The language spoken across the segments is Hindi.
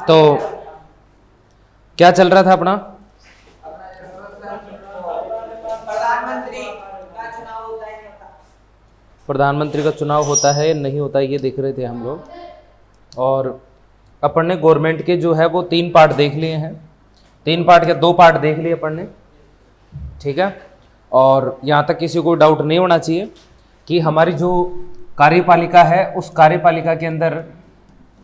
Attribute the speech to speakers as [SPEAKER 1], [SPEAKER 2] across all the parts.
[SPEAKER 1] तो क्या चल रहा था अपना? प्रधानमंत्री का चुनाव होता है नहीं होता है ये देख रहे थे हम लोग। और अपन ने गवर्नमेंट के जो है वो 3 पार्ट देख लिए हैं, 3 पार्ट के 2 पार्ट देख लिए अपन ने, ठीक है। और यहाँ तक किसी को डाउट नहीं होना चाहिए कि हमारी जो कार्यपालिका है उस कार्यपालिका के अंदर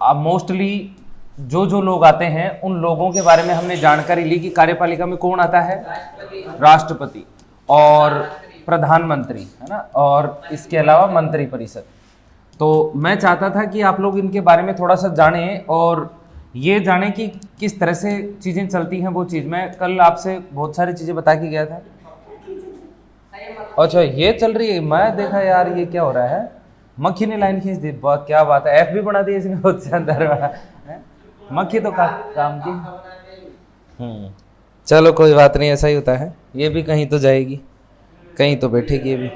[SPEAKER 1] मोस्टली जो लोग आते हैं उन लोगों के बारे में हमने जानकारी ली कि कार्यपालिका में कौन आता है, राष्ट्रपति और प्रधानमंत्री, है ना, और इसके अलावा मंत्री परिषद। तो मैं चाहता था कि आप लोग इनके बारे में थोड़ा सा जानें और ये जानें कि किस तरह से चीज़ें चलती हैं। वो चीज़ मैं कल आपसे बहुत सारी चीज़ें बता के गया था। अच्छा ये चल रही है, मैं देखा यार ये क्या हो रहा है, मक्खी ने लाइन खींच दी, क्या बात है, एफ भी बना दी इसने बहुत शानदार। मक्खी तो काम की। चलो कोई बात नहीं, ऐसा ही होता है। ये भी कहीं तो जाएगी, कहीं तो बैठेगी ये भी।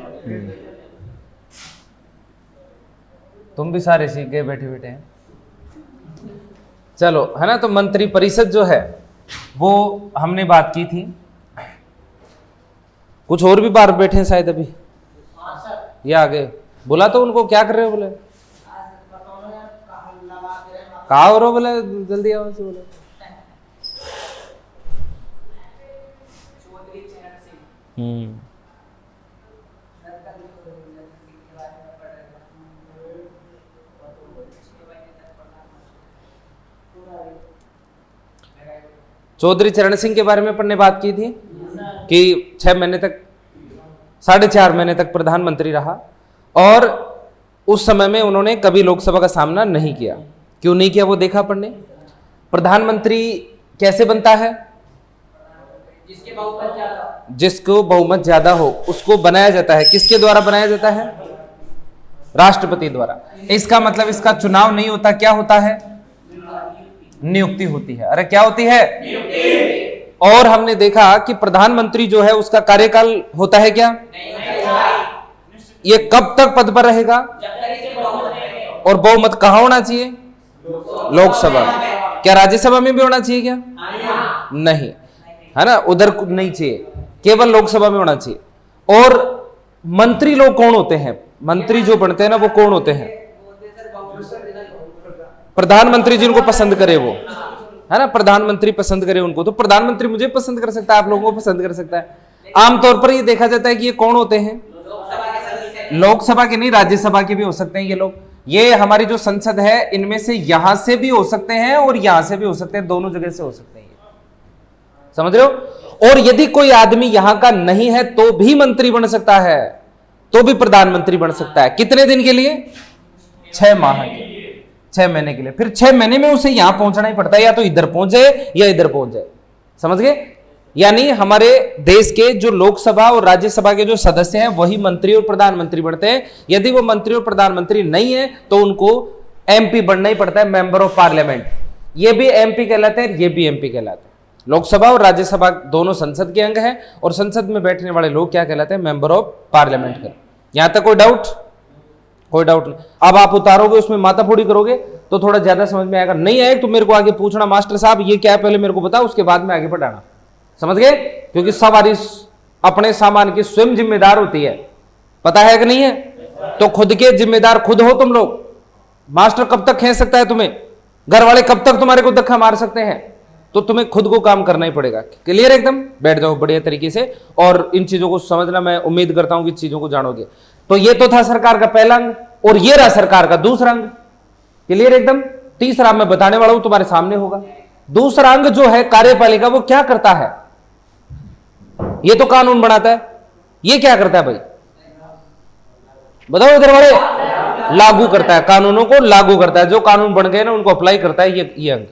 [SPEAKER 1] तुम भी सारे सीख गए बैठे बैठे हैं। चलो, है ना। तो मंत्री परिषद जो है वो हमने बात की थी। कुछ और भी बाहर बैठे हैं शायद अभी, ये आ गए। बोला तो उनको, क्या कर रहे हो? बोले कहा हो रहे हो? बोले जल्दी आवाज से बोले। चौधरी चरण सिंह के बारे में अपन ने बात की थी कि 6 महीने तक, 4.5 महीने तक प्रधानमंत्री रहा और उस समय में उन्होंने कभी लोकसभा का सामना नहीं किया। क्यों नहीं किया वो देखा अपन ने। प्रधानमंत्री कैसे बनता है? जिसको बहुमत ज्यादा हो उसको बनाया जाता है। किसके द्वारा बनाया जाता है? राष्ट्रपति द्वारा। इसका मतलब इसका चुनाव नहीं होता, क्या होता है? नियुक्ति होती है। अरे क्या होती है? नियुक्ति। और हमने देखा कि प्रधानमंत्री जो है उसका कार्यकाल होता है क्या? ये कब तक पद पर रहेगा? और बहुमत कहां होना चाहिए? लोकसभा। क्या राज्यसभा में भी होना चाहिए क्या? नहीं, है ना, उधर नहीं चाहिए, केवल लोकसभा में होना चाहिए। और मंत्री लोग कौन होते हैं? मंत्री जो बनते हैं ना वो कौन होते हैं? प्रधानमंत्री जिनको पसंद करे वो, है ना, प्रधानमंत्री पसंद करे उनको। तो प्रधानमंत्री मुझे पसंद कर सकता है, आप लोगों को पसंद कर सकता है। आमतौर पर ये देखा जाता है कि ये कौन होते हैं? लोकसभा के नहीं, राज्यसभा के भी हो सकते हैं ये लोग। ये हमारी जो संसद है इनमें से यहां से भी हो सकते हैं और यहां से भी हो सकते हैं, दोनों जगह से हो सकते हैं, समझ रहे हो। और यदि कोई आदमी यहां का नहीं है तो भी मंत्री बन सकता है, तो भी प्रधानमंत्री बन सकता है। कितने दिन के लिए? 6 माह के, 6 महीने के लिए। फिर 6 महीने में उसे यहां पहुंचना ही पड़ता है, या तो इधर पहुंच जाए या इधर पहुंच जाए, समझ गए। यानी हमारे देश के जो लोकसभा और राज्यसभा के जो सदस्य हैं वही मंत्री और प्रधानमंत्री बनते हैं। यदि वो मंत्री और प्रधानमंत्री नहीं है तो उनको एमपी बनना ही पड़ता है, मेंबर ऑफ पार्लियामेंट। ये भी एमपी कहलाते हैं, ये भी एमपी कहलाते हैं। लोकसभा और राज्यसभा दोनों संसद के अंग हैं और संसद में बैठने वाले लोग क्या कहलाते हैं? Member of parliament. यहां तक कोई डाउट? कोई डाउट नहीं। अब आप उतारोगे उसमें माथाफोड़ी करोगे तो थोड़ा ज्यादा समझ में आएगा। नहीं आएगा तो मेरे को आगे पूछना, मास्टर साहब ये क्या है पहले मेरे को बताओ, उसके बाद में आगे बढ़ाना, समझ गए। क्योंकि सवारी अपने सामान की स्वयं जिम्मेदार होती है, पता है कि नहीं है? तो खुद के जिम्मेदार खुद हो तुम लोग। मास्टर कब तक खींच सकता है तुम्हें? घर वाले कब तक तुम्हारे को धक्का मार सकते हैं? तो तुम्हें खुद को काम करना ही पड़ेगा। क्लियर एकदम? बैठ जाओ बढ़िया तरीके से और इन चीजों को समझना। मैं उम्मीद करता हूं कि चीजों को जानोगे। तो ये तो था सरकार का पहला अंग और ये रहा सरकार का दूसरा अंग। क्लियर एकदम? तीसरा मैं बताने वाला हूं, तुम्हारे सामने होगा। दूसरा अंग जो है कार्यपालिका, वो क्या करता है? ये तो कानून बनाता है, ये क्या करता है भाई? बताओ इधर वाले। लागू करता है, कानूनों को लागू करता है। जो कानून बन गए ना उनको अप्लाई करता है ये अंग।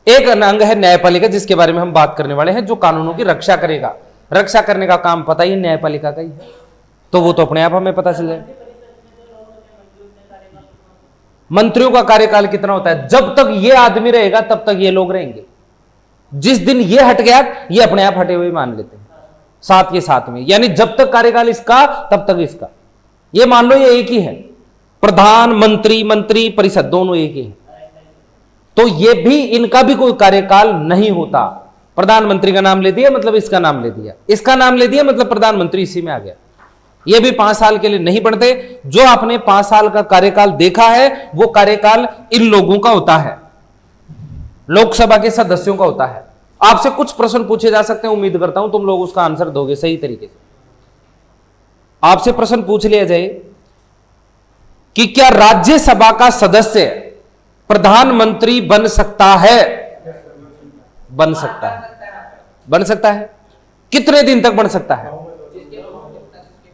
[SPEAKER 1] एक अंग है न्यायपालिका, जिसके बारे में हम बात करने वाले हैं, जो कानूनों की रक्षा करेगा। रक्षा करने का काम पता ही न्यायपालिका का ही है, तो वो तो अपने आप हमें पता चल जाए। मंत्रियों का कार्यकाल कितना होता है? जब तक ये आदमी रहेगा तब तक ये लोग रहेंगे। जिस दिन ये हट गया ये अपने आप हटे हुए मान लेते हैं, साथ के साथ में। यानी जब तक कार्यकाल इसका तब तक इसका। ये मान लो ये एक ही है, प्रधानमंत्री, मंत्री परिषद दोनों एक ही है। तो ये भी, इनका भी कोई कार्यकाल नहीं होता। प्रधानमंत्री का नाम ले दिया मतलब इसका नाम ले दिया, इसका नाम ले दिया मतलब प्रधानमंत्री इसी में आ गया। ये भी 5 साल के लिए नहीं बनते। जो आपने 5 साल का कार्यकाल देखा है वो कार्यकाल इन लोगों का होता है, लोकसभा के सदस्यों का होता है। आपसे कुछ प्रश्न पूछे जा सकते हैं, उम्मीद करता हूं तुम लोग उसका आंसर दोगे सही तरीके से। आपसे प्रश्न पूछ लिया जाए कि क्या राज्यसभा का सदस्य प्रधानमंत्री बन सकता है? बन सकता है, बन सकता है। कितने दिन तक बन सकता है?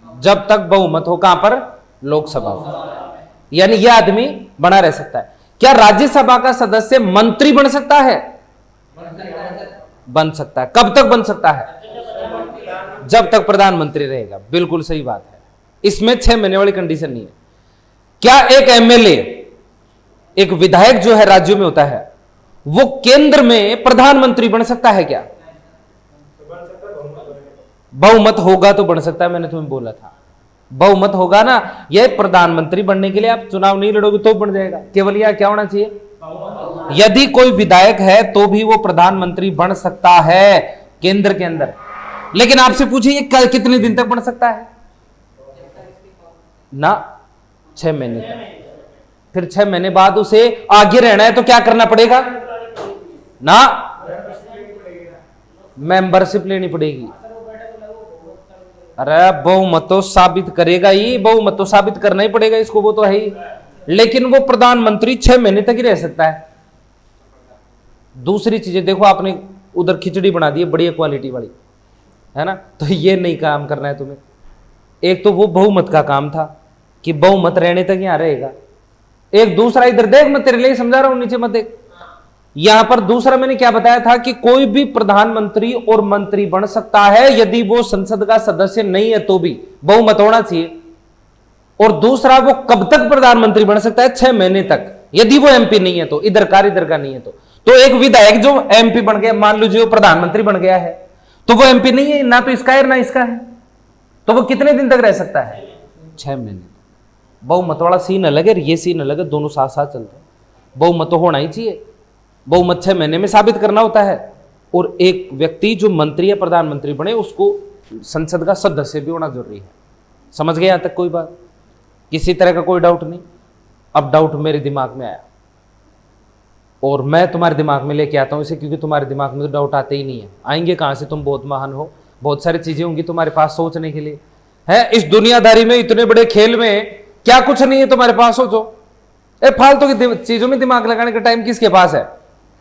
[SPEAKER 1] जब तक बहुमत हो, कहां पर? लोकसभा में। यानी यह आदमी बना रह सकता है। क्या राज्यसभा का सदस्य मंत्री बन सकता है? बन सकता है। कब तक बन सकता है? जब तक प्रधानमंत्री रहेगा। बिल्कुल सही बात है, इसमें 6 महीने वाली कंडीशन नहीं है। क्या एक एमएलए, एक विधायक जो है राज्यों में होता है, वो केंद्र में प्रधानमंत्री बन सकता है? क्या बहुमत होगा तो बन सकता है। मैंने तुम्हें बोला था बहुमत होगा ना। यह प्रधानमंत्री बनने के लिए आप चुनाव नहीं लड़ोगे तो बन जाएगा। केवल यह क्या होना चाहिए? यदि कोई विधायक है तो भी वो प्रधानमंत्री बन सकता है केंद्र के अंदर। लेकिन आपसे पूछिए कितने दिन तक बन सकता है? ना 6 महीने तक। फिर 6 महीने बाद उसे आगे रहना है तो क्या करना पड़ेगा? ना मेंबरशिप लेनी पड़ेगी। अरे बहुमत तो साबित करेगा ही, बहुमत तो साबित करना ही पड़ेगा इसको, वो तो है ही। लेकिन वो प्रधानमंत्री 6 महीने तक ही रह सकता है। दूसरी चीजें देखो, आपने उधर खिचड़ी बना दी है बढ़िया क्वालिटी वाली, है ना, तो ये नहीं काम करना है तुम्हें। एक तो वो बहुमत का काम था कि बहुमत रहने तक यहां रहेगा। एक दूसरा इधर देख, मैं तेरे लिए समझा रहा हूं, नीचे मत देख। यहां पर दूसरा मैंने क्या बताया था कि कोई भी प्रधानमंत्री और मंत्री बन सकता है यदि वो संसद का सदस्य नहीं है तो भी बहुमत होना चाहिए। और दूसरा, वो कब तक प्रधानमंत्री बन सकता है? 6 महीने तक, यदि वो एमपी नहीं है तो, इधर का नहीं है तो एक विधायक जो एमपी बन गया, मान लीजिए वो प्रधानमंत्री बन गया है, तो वो एमपी नहीं है, ना तो इसका है ना इसका है, तो वो कितने दिन तक रह सकता है? 6 महीने। बहुमत वाला सीन अलग है, ये सीन अलग है, दोनों साथ साथ चलते हैं। बहुमत तो होना ही चाहिए, बहुमत 6 महीने में साबित करना होता है। और एक व्यक्ति जो मंत्री या प्रधानमंत्री बने उसको संसद का सदस्य भी होना जरूरी है। समझ गए यहां तक? कोई बात, किसी तरह का कोई डाउट नहीं? अब डाउट मेरे दिमाग में आया और मैं तुम्हारे दिमाग में लेके आता हूं इसे, क्योंकि तुम्हारे दिमाग में तो डाउट आते ही नहीं है। आएंगे कहां से? तुम बहुत महान हो, बहुत सारी चीजें होंगी तुम्हारे पास सोचने के लिए, है। इस दुनियादारी में, इतने बड़े खेल में क्या कुछ नहीं है तुम्हारे पास? सोचो, फालतू की चीजों में दिमाग लगाने का टाइम किसके पास है?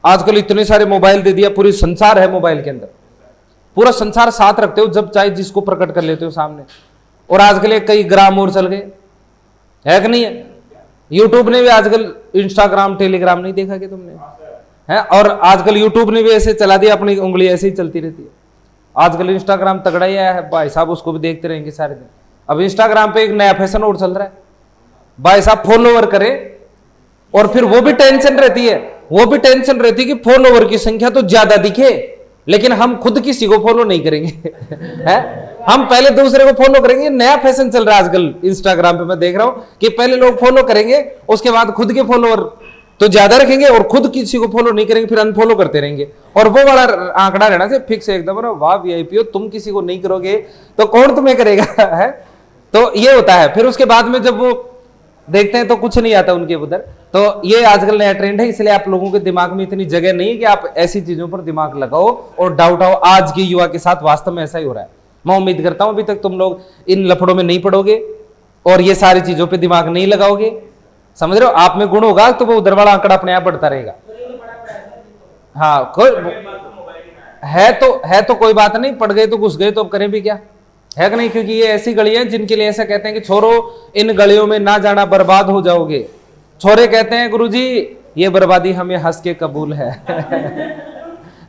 [SPEAKER 1] आजकल इतने सारे मोबाइल दे दिया, पूरी संसार है मोबाइल के अंदर, पूरा संसार साथ रखते हो, जब चाहे जिसको प्रकट कर लेते हो सामने। और आजकल कई ग्राम और चल गए, है कि नहीं है? यूट्यूब ने भी आजकल इंस्टाग्राम टेलीग्राम नहीं देखा कि तुमने, है? और आजकल यूट्यूब ने भी ऐसे चला दिया, अपनी उंगली ऐसे ही चलती रहती है। आजकल इंस्टाग्राम तगड़ा ही आया है भाई साहब, उसको भी देखते रहेंगे सारे दिन। अब इंस्टाग्राम पे एक नया फैशन और चल रहा है भाई साहब, फॉलोवर करे और फिर वो भी टेंशन रहती है, कि फॉलोवर की संख्या तो ज्यादा दिखे, लेकिन हम खुद किसी को फॉलो नहीं करेंगे है? हम पहले दूसरे को फॉलो करेंगे। नया फैशन चल रहा है आजकल इंस्टाग्राम पे, मैं देख रहा हूं कि पहले लोग फॉलो करेंगे, उसके बाद खुद के फॉलोवर तो ज्यादा रखेंगे और खुद किसी को फॉलो नहीं करेंगे, फिर अनफॉलो करते रहेंगे। और वो वाला आंकड़ा रहना से फिक्स एकदम, वाह वीआईपी हो तुम, किसी को नहीं करोगे तो कौन तुम्हें करेगा है? तो ये होता है। फिर उसके बाद में जब वो देखते हैं तो कुछ नहीं आता उनके उधर। तो ये आजकल नया ट्रेंड है, इसलिए आप लोगों के दिमाग में इतनी जगह नहीं है कि आप ऐसी चीजों पर दिमाग लगाओ और डाउट आओ। आज के युवा के साथ वास्तव में ऐसा ही हो रहा है। मैं उम्मीद करता हूं अभी तक तुम लोग इन लफड़ों में नहीं पड़ोगे और ये सारी चीजों पे दिमाग नहीं लगाओगे। समझ रहे हो? आप में गुण होगा तो वो उधर वाला आंकड़ा अपने आप बढ़ता रहेगा। हाँ, कोई है तो कोई बात नहीं, पड़ गए तो घुस गए तो अब करें भी क्या, है कि नहीं? क्योंकि ये ऐसी गलियां जिनके लिए ऐसा कहते हैं कि छोरो इन गलियों में ना जाना, बर्बाद हो जाओगे। छोरे कहते हैं गुरुजी ये बर्बादी हमें हंस के कबूल है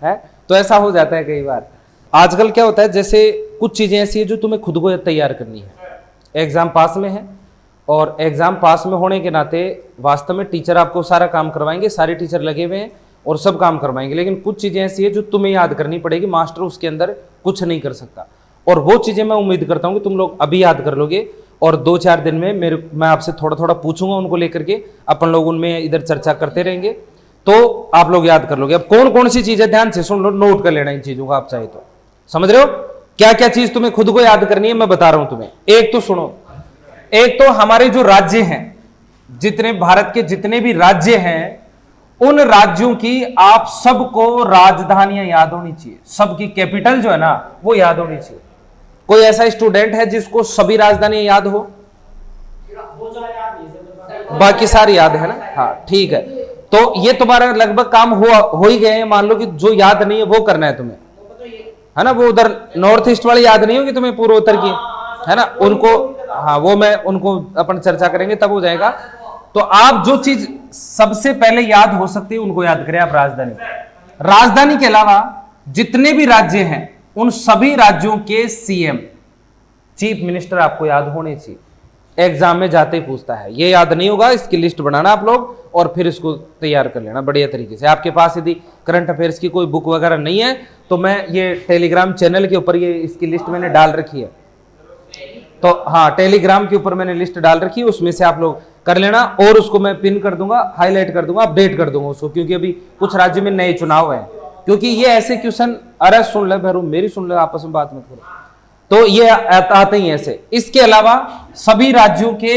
[SPEAKER 1] है? तो ऐसा हो जाता है कई बार। आजकल क्या होता है, जैसे कुछ चीजें ऐसी है जो तुम्हें खुद को तैयार करनी है। एग्जाम पास में है और एग्जाम पास में होने के नाते वास्तव में टीचर आपको सारा काम करवाएंगे, सारे टीचर लगे हुए हैं और सब काम करवाएंगे, लेकिन कुछ चीजें ऐसी है जो तुम्हें याद करनी पड़ेगी। मास्टर उसके अंदर कुछ नहीं कर सकता और वो चीजें मैं उम्मीद करता हूं कि तुम लोग अभी याद कर लोगे और 2-4 दिन में मैं आपसे थोड़ा थोड़ा पूछूंगा, उनको लेकर के अपन लोग उनमें इधर चर्चा करते रहेंगे। तो आप लोग याद कर लोगे। अब कौन कौन सी चीजें, ध्यान से सुन लो, नोट कर लेना इन चीजों को आप चाहे तो। समझ रहे हो क्या क्या चीज तुम्हें खुद को याद करनी है, मैं बता रहा हूं तुम्हें। एक तो सुनो, एक तो हमारे जो राज्य हैं, जितने भारत के जितने भी राज्य हैं, उन राज्यों की आप सबको राजधानियां याद होनी चाहिए। सबकी कैपिटल जो है ना वो याद होनी चाहिए। कोई ऐसा स्टूडेंट है जिसको सभी राजधानियां याद हो? बाकी सारी याद है ना? हाँ ठीक है, तो ये तुम्हारा लगभग काम हो ही गए हैं। मान लो कि जो याद नहीं है वो करना है तुम्हें, है ना। वो उधर नॉर्थ ईस्ट वाली याद नहीं होगी तुम्हें, पूर्व उत्तर की, है ना, उनको, हाँ वो मैं उनको अपन चर्चा करेंगे तब हो जाएगा। तो आप जो चीज सबसे पहले याद हो सकती है उनको याद करें आप। राजधानी, राजधानी के अलावा जितने भी राज्य हैं उन सभी राज्यों के सीएम, चीफ मिनिस्टर आपको याद होने चाहिए। एग्जाम में जाते ही पूछता है, ये याद नहीं होगा, इसकी लिस्ट बनाना आप लोग और फिर इसको तैयार कर लेना बढ़िया तरीके से। आपके पास यदि करंट अफेयर्स की कोई बुक वगैरह नहीं है तो मैं ये टेलीग्राम चैनल के ऊपर ये इसकी लिस्ट मैंने डाल रखी है। तो हाँ, टेलीग्राम के ऊपर मैंने लिस्ट डाल रखी है, उसमें से आप लोग कर लेना। और उसको मैं पिन कर दूंगा, हाईलाइट कर दूंगा, अपडेट कर दूंगा उसको, क्योंकि अभी कुछ राज्य में नए चुनाव हैं। क्योंकि ये ऐसे क्वेश्चन, अरे सुन ले भैरू, मेरी सुन ले, आपस में बात मत करो, तो ये आते ही ऐसे। इसके अलावा सभी राज्यों के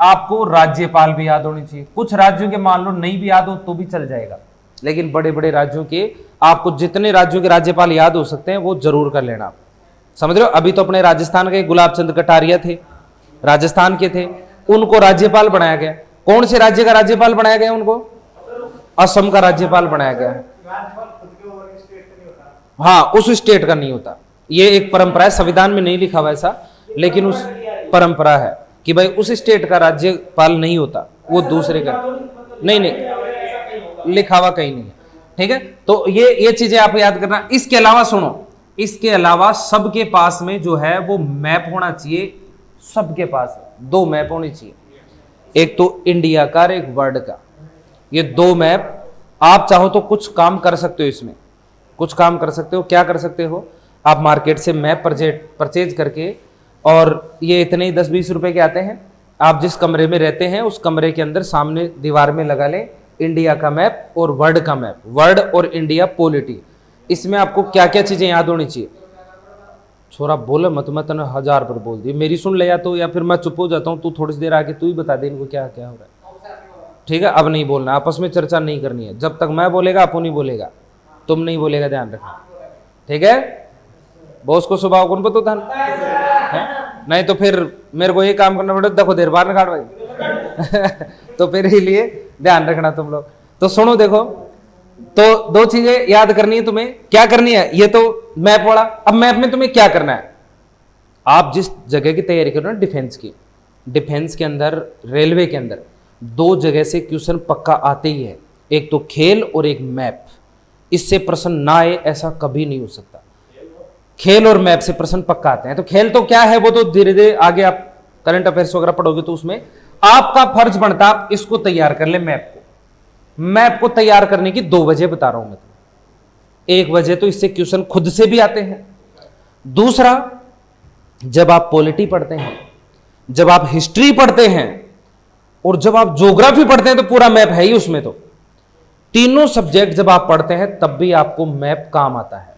[SPEAKER 1] आपको राज्यपाल भी याद होने चाहिए। कुछ राज्यों के मान लो नहीं भी याद हो तो भी चल जाएगा, लेकिन बड़े बड़े राज्यों के आपको जितने राज्यों के राज्यपाल याद हो सकते हैं वो जरूर कर लेना आप। समझ रहे हो? अभी तो अपने राजस्थान के गुलाब चंद कटारिया थे, राजस्थान के थे, उनको राज्यपाल बनाया गया। कौन से राज्य का राज्यपाल बनाया गया उनको? असम का राज्यपाल बनाया गया है। हाँ, उस स्टेट का नहीं होता, ये एक परंपरा है, संविधान में नहीं लिखा हुआ ऐसा, लेकिन उस परंपरा है कि भाई उस स्टेट का राज्यपाल नहीं होता, वो दूसरे का। नहीं नहीं, लिखा हुआ कहीं नहीं है, ठीक है। तो ये चीजें आप याद करना। इसके अलावा सुनो, इसके अलावा सबके पास में जो है वो मैप होना चाहिए। सबके पास 2 मैप होनी चाहिए, एक तो इंडिया का और एक वर्ल्ड का। ये 2 मैप आप चाहो तो कुछ काम कर सकते हो, इसमें कुछ काम कर सकते हो। क्या कर सकते हो? आप मार्केट से मैप परचेज करके, और ये इतने ही 10-20 रुपए के आते हैं। आप जिस कमरे में रहते हैं उस कमरे के अंदर सामने दीवार में लगा लें इंडिया का मैप और वर्ल्ड का मैप, वर्ल्ड और इंडिया पॉलिटी। इसमें आपको क्या क्या चीजें याद होनी चाहिए। छोरा बोले मत, मैं तने 1000 बार बोल दी, मेरी सुन ले या तो, या फिर मैं चुप हो जाता हूँ, तू थोड़ी सी देर आके तू ही बता दे इनको क्या क्या हो रहा है, ठीक है। अब नहीं बोलना, आपस में चर्चा नहीं करनी है। जब तक मैं बोलेगा अपू नहीं बोलेगा, तुम नहीं बोलेगा, ध्यान रखना, ठीक है। बॉस को स्वभाव कौन पता था, नहीं तो फिर मेरे को ये काम करना पड़ेगा, देखो देर बार काट भाई तो फिर इसलिए ध्यान रखना तुम लोग। तो सुनो, देखो, तो 2 चीजें याद करनी है तुम्हें। क्या करनी है? ये तो मैप वाला। अब मैप में तुम्हें क्या करना है? आप जिस जगह की तैयारी कर रहे हो डिफेंस की, डिफेंस के अंदर, रेलवे के अंदर 2 जगह से क्वेश्चन पक्का आते ही है, एक तो खेल और एक मैप। इससे प्रश्न ना आए ऐसा कभी नहीं हो सकता। खेल और मैप से प्रश्न पक्का आते हैं। तो खेल तो क्या है, वो तो धीरे धीरे आगे आप करंट अफेयर्स वगैरह पढ़ोगे तो उसमें आपका फर्ज बनता है इसको तैयार कर ले, मैप को। मैप को तैयार करने की 2 वजह बता रहा हूं मैं तुम्हें। एक वजह तो इससे क्वेश्चन खुद से भी आते हैं। दूसरा, जब आप पॉलिटी पढ़ते हैं, जब आप हिस्ट्री पढ़ते हैं और जब आप ज्योग्राफी पढ़ते हैं तो पूरा मैप है ही उसमें। तो तीनों सब्जेक्ट जब आप पढ़ते हैं तब भी आपको मैप काम आता है,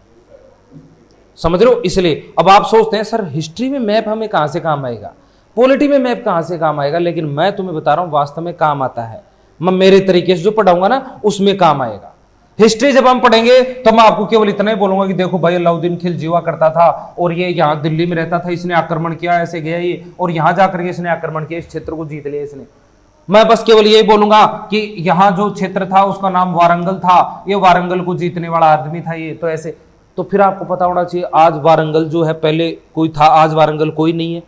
[SPEAKER 1] समझ रहे हो? इसलिए अब आप सोचते हैं सर हिस्ट्री में मैप हमें कहां से काम आएगा, पॉलिटी में मैप कहां से काम आएगा, लेकिन मैं तुम्हें बता रहा हूं वास्तव में काम आता है। मैं मेरे तरीके से जो पढ़ाऊंगा ना उसमें काम आएगा। हिस्ट्री जब हम पढ़ेंगे तो मैं आपको केवल इतना ही बोलूंगा कि देखो भाई अलाउद्दीन खिलजी हुआ करता था और ये यहाँ दिल्ली में रहता था, इसने आक्रमण किया, ऐसे गया ये, और यहां जाकर के इसने आक्रमण किया, इस क्षेत्र को जीत लिया इसने। मैं बस केवल यही बोलूंगा कि यहाँ जो क्षेत्र था उसका नाम वारंगल था, ये वारंगल को जीतने वाला आदमी था ये, तो ऐसे। तो फिर आपको पता होना चाहिए आज वारंगल जो है, पहले कोई था, आज वारंगल कोई नहीं है।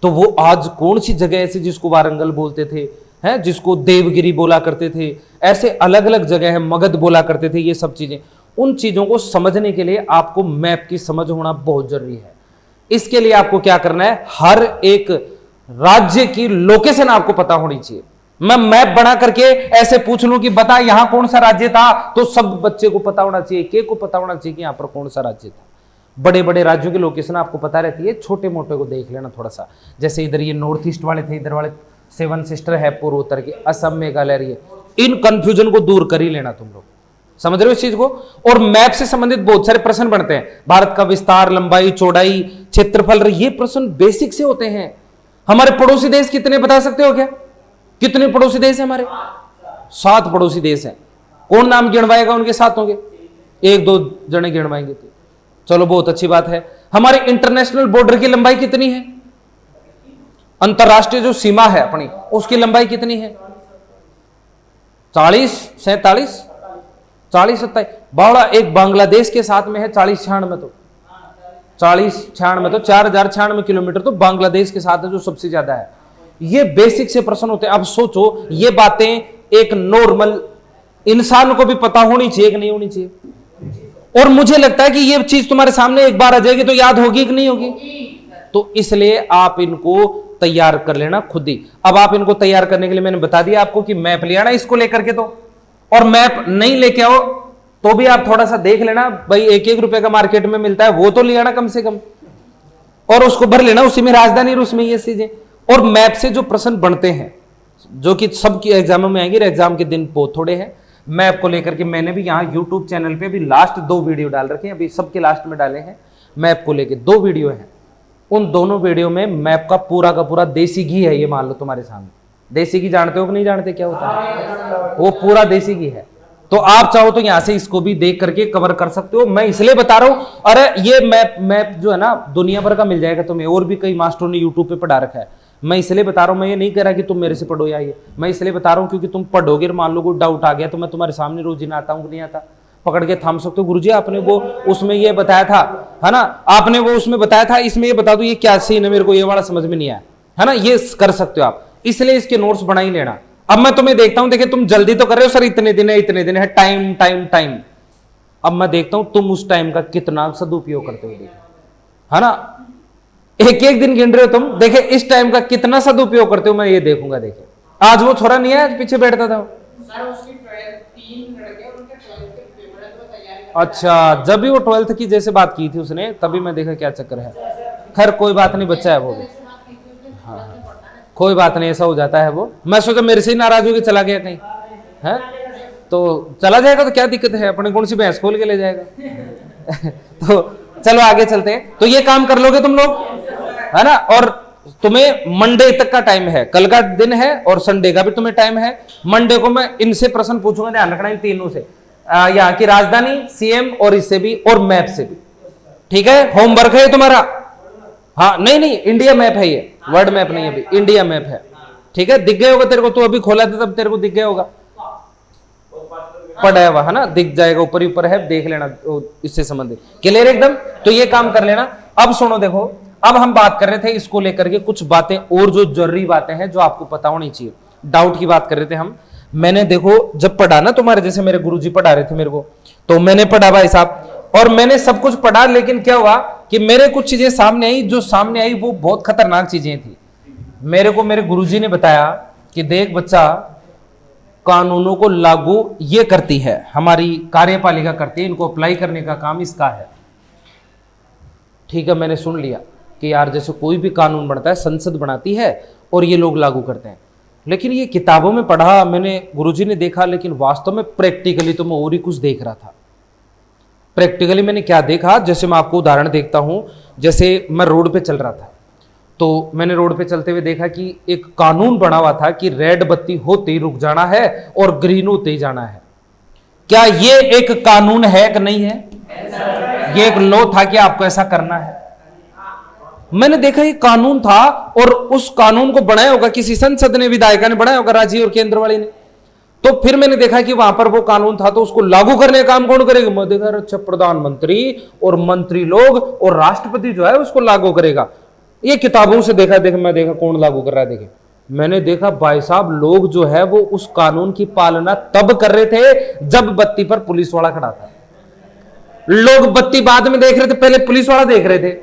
[SPEAKER 1] तो वो आज कौन सी जगह ऐसी जिसको वारंगल बोलते थे, हैं, जिसको देवगिरी बोला करते थे, ऐसे अलग अलग जगह है, मगध बोला करते थे, ये सब चीजें। उन चीजों को समझने के लिए आपको मैप की समझ होना बहुत जरूरी है। इसके लिए आपको क्या करना है, हर एक राज्य की लोकेशन आपको पता होनी चाहिए। मैं मैप बना करके ऐसे पूछ लूं कि बता यहां कौन सा राज्य था, तो सब बच्चे को पता होना चाहिए, के को पता होना चाहिए कि यहां पर कौन सा राज्य था। बड़े बड़े राज्यों की लोकेशन आपको पता रहती है, छोटे मोटे को देख लेना थोड़ा सा। जैसे इधर ये नॉर्थ ईस्ट वाले थे, इधर वाले 7 सिस्टर है पूर्व उत्तर की, असम, मेघालय, इन कंफ्यूजन को दूर कर ही लेना तुम लोग, समझ रहे हो इस चीज को। और मैप से संबंधित बहुत सारे प्रश्न बनते हैं, भारत का विस्तार, लंबाई, चौड़ाई, क्षेत्रफल, ये प्रश्न बेसिक से होते हैं। हमारे पड़ोसी देश कितने बता सकते हो क्या? कितने पड़ोसी देश है हमारे? 7 पड़ोसी देश हैं। कौन नाम गिनवाएगा उनके साथ होंगे? 1-2 जने गिनवाएंगे तो चलो बहुत अच्छी बात है। हमारे इंटरनेशनल बॉर्डर की लंबाई कितनी है? अंतरराष्ट्रीय जो सीमा है अपनी, उसकी लंबाई कितनी है? 40, 47, 40, 27। बड़ा एक बांग्लादेश के साथ में है 40-96, तो 40-96 तो 4096 किलोमीटर तो बांग्लादेश के साथ है, जो सबसे ज्यादा है। ये बेसिक से प्रश्न होते हैं। अब सोचो, ये बातें एक नॉर्मल इंसान को भी पता होनी चाहिए कि नहीं होनी चाहिए? और मुझे लगता है कि ये चीज तुम्हारे सामने एक बार आ जाएगी तो याद होगी कि नहीं होगी। तो इसलिए आप इनको तैयार कर लेना खुद ही। अब आप इनको तैयार करने के लिए मैंने बता दिया आपको कि मैप ले आना इसको लेकर के, तो और मैप नहीं लेके आओ तो भी आप थोड़ा सा देख लेना भाई, 1-1 रुपए का मार्केट में मिलता है, वो तो ले आना कम से कम, और उसको भर लेना, उसी में राजधानी और उसमें ये चीजें। और मैप से जो प्रश्न बनते हैं जो कि सबकी एग्जामों में आएंगे, एग्जाम के दिन बहुत थोड़े हैं, मैप को लेकर के मैंने भी यहाँ यूट्यूब चैनल पे भी लास्ट 2 वीडियो डाल रखे हैं, अभी सबके लास्ट में डाले हैं। मैप को लेकर 2 वीडियो हैं, उन दोनों वीडियो में मैप का पूरा देसी घी है। ये मान लो तुम्हारे सामने, देसी घी जानते हो कि नहीं जानते क्या होता है? वो पूरा देसी घी है। तो आप चाहो तो यहां से इसको भी देख करके कवर कर सकते हो। मैं इसलिए बता रहा हूं, अरे ये मैप जो है ना दुनिया भर का मिल जाएगा तुम्हें, और भी कई मास्टरों ने यूट्यूब पे पढ़ा रखा है। मैं इसलिए बता रहा हूं, मैं ये नहीं कह रहा कि तुम मेरे से पढ़ो या ये, मैं इसलिए बता रहा हूं क्योंकि तुम पढ़ोगे, मान लो कोई डाउट आ गया तो मैं तुम्हारे सामने रोजी ना आता हूं कि नहीं आता, पकड़ के थाम सकते हो। गुरुजी आपने वो उसमें ये बताया था, है ना, आपने वो उसमें बताया था, इसमें ये बता दो ये क्या सीन है, मेरे को ये वाला समझ में नहीं आया, है ना, ये कर सकते हो आप। इसलिए इसके नोट्स बना ही लेना। अब मैं तुम्हें देखता हूं, देखिए तुम जल्दी तो कर रहे हो सर, इतने दिन है, टाइम टाइम टाइम। अब मैं देखता हूं तुम उस टाइम का कितना सदुपयोग करते हो, है ना, एक दिन गिन रहे हो तुम, देखे इस टाइम का कितना सदुपयोग करते हो, मैं ये देखूंगा। देखे आज वो छोरा नहीं है, पीछे बैठता था। अच्छा, जब भी वो 12th की जैसे बात की थी उसने, तभी मैं देखा क्या चक्कर है। खैर कोई बात नहीं, बच्चा है वो भी, हाँ कोई बात नहीं, ऐसा हो जाता है वो। मैं सोचा मेरे से ही नाराज होकर चला गया कहीं, है तो चला जाएगा तो क्या दिक्कत है, अपने कौन सी भैंस खोल के ले जाएगा। तो चलो आगे चलते हैं। तो ये काम कर लोगे तुम लोग, है ना, और तुम्हें मंडे तक का टाइम है, कल का दिन है और संडे का भी तुम्हें टाइम है। मंडे को मैं इनसे प्रश्न पूछूंगा, ध्यान रखना इन तीनों से, यहाँ की राजधानी, सीएम और इससे भी और मैप से भी, ठीक है। होमवर्क है तुम्हारा, हाँ नहीं इंडिया मैप है ये, वर्ल्ड मैप नहीं है, अभी इंडिया मैप है, ठीक है। दिख गया होगा तेरे को, तो अभी खोला था तब तेरे को दिख गया होगा, पड़ा हुआ है ना, दिख जाएगा, ऊपर ही ऊपर है, देख लेना इससे संबंधित, क्लियर एकदम। तो ये काम कर लेना। अब सुनो, देखो अब हम बात कर रहे थे इसको लेकर के कुछ बातें और जो जरूरी बातें हैं जो आपको पता होनी चाहिए, डाउट की बात कर रहे थे हम। मैंने देखो जब पढ़ा ना तुम्हारे, जैसे मेरे गुरुजी पढ़ा रहे थे मेरे को, तो मैंने पढ़ा भाई साहब, और मैंने सब कुछ पढ़ा, लेकिन क्या हुआ कि मेरे कुछ चीजें सामने आई, जो सामने आई वो बहुत खतरनाक चीजें थी। मेरे को मेरे गुरुजी ने बताया कि देख बच्चा, कानूनों को लागू ये करती है हमारी कार्यपालिका करती है, इनको अप्लाई करने का काम इसका है, ठीक है। मैंने सुन लिया कि यार जैसे कोई भी कानून बनता है संसद बनाती है और ये लोग लागू करते हैं, लेकिन ये किताबों में पढ़ा मैंने, गुरुजी ने देखा, लेकिन वास्तव में प्रैक्टिकली तो मैं और ही कुछ देख रहा था। प्रैक्टिकली मैंने क्या देखा, जैसे मैं आपको उदाहरण देखता हूं, जैसे मैं रोड पे चल रहा था, तो मैंने रोड पे चलते हुए देखा कि एक कानून बना हुआ था कि रेड बत्ती होते ही रुक जाना है और ग्रीन होते ही जाना है। क्या ये एक कानून है कि नहीं है? ये एक लॉ था कि आपको ऐसा करना है। मैंने देखा ये कानून था, और उस कानून को बनाया होगा किसी संसद ने, विधायिका ने बनाया होगा, राज्य और केंद्र वाली ने। तो फिर मैंने देखा कि वहां पर वो कानून था, तो उसको लागू करने का काम कौन करेगा? मैं देखा अच्छा, प्रधानमंत्री और मंत्री लोग और राष्ट्रपति जो है उसको लागू करेगा। ये किताबों से देखा, मैं देखा कौन लागू कर रहा है। देखे मैंने देखा भाई साहब, लोग जो है वो उस कानून की पालना तब कर रहे थे जब बत्ती पर पुलिस वाला खड़ा था। लोग बत्ती बाद में देख रहे थे, पहले पुलिस वाला देख रहे थे।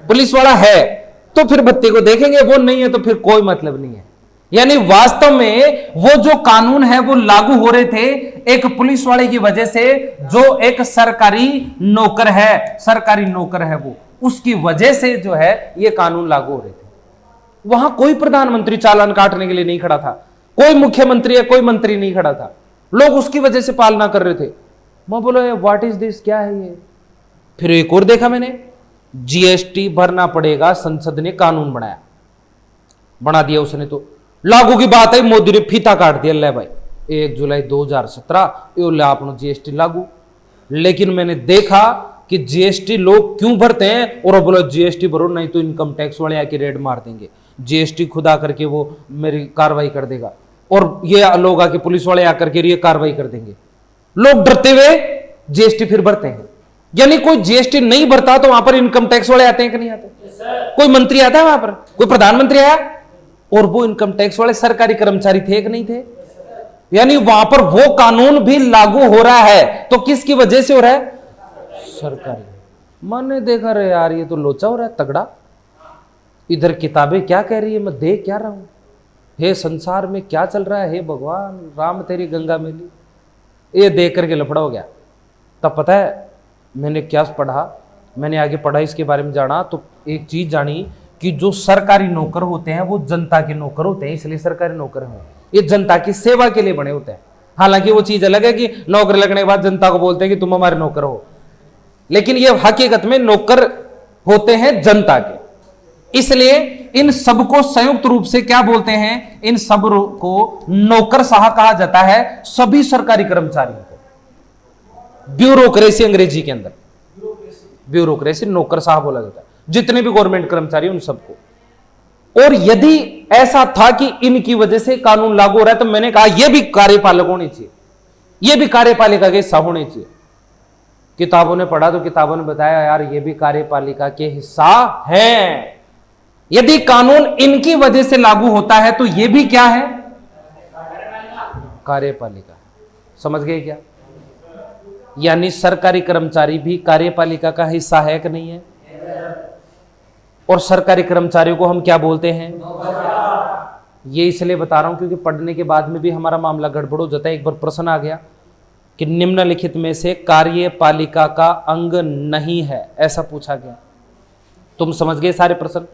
[SPEAKER 1] पुलिस वाला है तो फिर बत्ती को देखेंगे, वो नहीं है तो फिर कोई मतलब नहीं है। यानी वास्तव में वो जो कानून है वो लागू हो रहे थे एक पुलिस वाले की वजह से, जो एक सरकारी नौकर है वो, उसकी वजह से जो है ये कानून लागू हो रहे थे। वहां कोई प्रधानमंत्री चालान काटने के लिए नहीं खड़ा था, कोई मुख्यमंत्री या कोई मंत्री नहीं खड़ा था, लोग उसकी वजह से पालना कर रहे थे। मैं बोला व्हाट इज दिस, क्या है ये। फिर एक और देखा मैंने, जीएसटी भरना पड़ेगा, संसद ने कानून बना दिया उसने, तो लागू की बात है, मोदी ने फीता काट दिया, ले भाई 1 जुलाई 2017 ये आपने जीएसटी लागू। लेकिन मैंने देखा कि जीएसटी लोग क्यों भरते हैं, और बोलो जीएसटी भरो नहीं तो इनकम टैक्स वाले आके रेड मार देंगे, जीएसटी खुद आकर के वो मेरी कार्रवाई कर देगा, और ये लोग आके पुलिस वाले आकर के ये कार्रवाई कर देंगे। लोग डरते हुए जीएसटी फिर भरते हैं। यानी कोई जीएसटी नहीं भरता तो वहां पर इनकम टैक्स वाले आते हैं कि नहीं आते? कोई मंत्री आता है वहां पर, कोई प्रधानमंत्री आया, और वो इनकम टैक्स वाले सरकारी कर्मचारी थे कि नहीं थे? यानी वहां पर वो कानून भी लागू हो रहा है, तो किसकी वजह से हो रहा है? सरकारी। मैंने देखा रे यार ये तो लोचा हो रहा है तगड़ा, इधर किताबें क्या कह रही है, मैं देख क्या रहा हूं, हे संसार में क्या चल रहा है, हे भगवान राम तेरी गंगा मेली। ये देख करके लफड़ा हो गया। तब पता है मैंने क्या पढ़ा, मैंने आगे पढ़ा, इसके बारे में जाना, तो एक चीज जानी कि जो सरकारी नौकर होते हैं वो जनता के नौकर होते हैं, इसलिए सरकारी नौकर हैं, ये जनता की सेवा के लिए बने होते हैं। हालांकि वो चीज अलग है कि नौकर लगने के बाद जनता को बोलते हैं कि तुम हमारे नौकर हो, लेकिन ये हकीकत में नौकर होते हैं जनता के। इसलिए इन सबको संयुक्त रूप से क्या बोलते हैं, इन सब को नौकरशाह कहा जाता है, सभी सरकारी कर्मचारियों को। ब्यूरोक्रेसी अंग्रेजी के अंदर, ब्यूरोक्रेसी नौकरशाह बोला जाता है, जितने भी गवर्नमेंट कर्मचारी उन सबको। और यदि ऐसा था कि इनकी वजह से कानून लागू हो रहा है, तो मैंने कहा यह भी कार्यपालक होने चाहिए, यह भी कार्यपालिका के हिस्सा होने चाहिए। किताबों ने पढ़ा तो किताबों ने बताया यार ये भी कार्यपालिका के हिस्सा है। यदि कानून इनकी वजह से लागू होता है तो यह भी क्या है? कार्यपालिका। समझ गए क्या? यानी सरकारी कर्मचारी भी कार्यपालिका का हिस्सा है कि नहीं है? और सरकारी कर्मचारियों को हम क्या बोलते हैं? ये इसलिए बता रहा हूं क्योंकि पढ़ने के बाद में भी हमारा मामला गड़बड़ हो जाता है। एक बार प्रश्न आ गया कि निम्नलिखित में से कार्यपालिका का अंग नहीं है, ऐसा पूछा गया। तुम समझ गए सारे प्रश्न?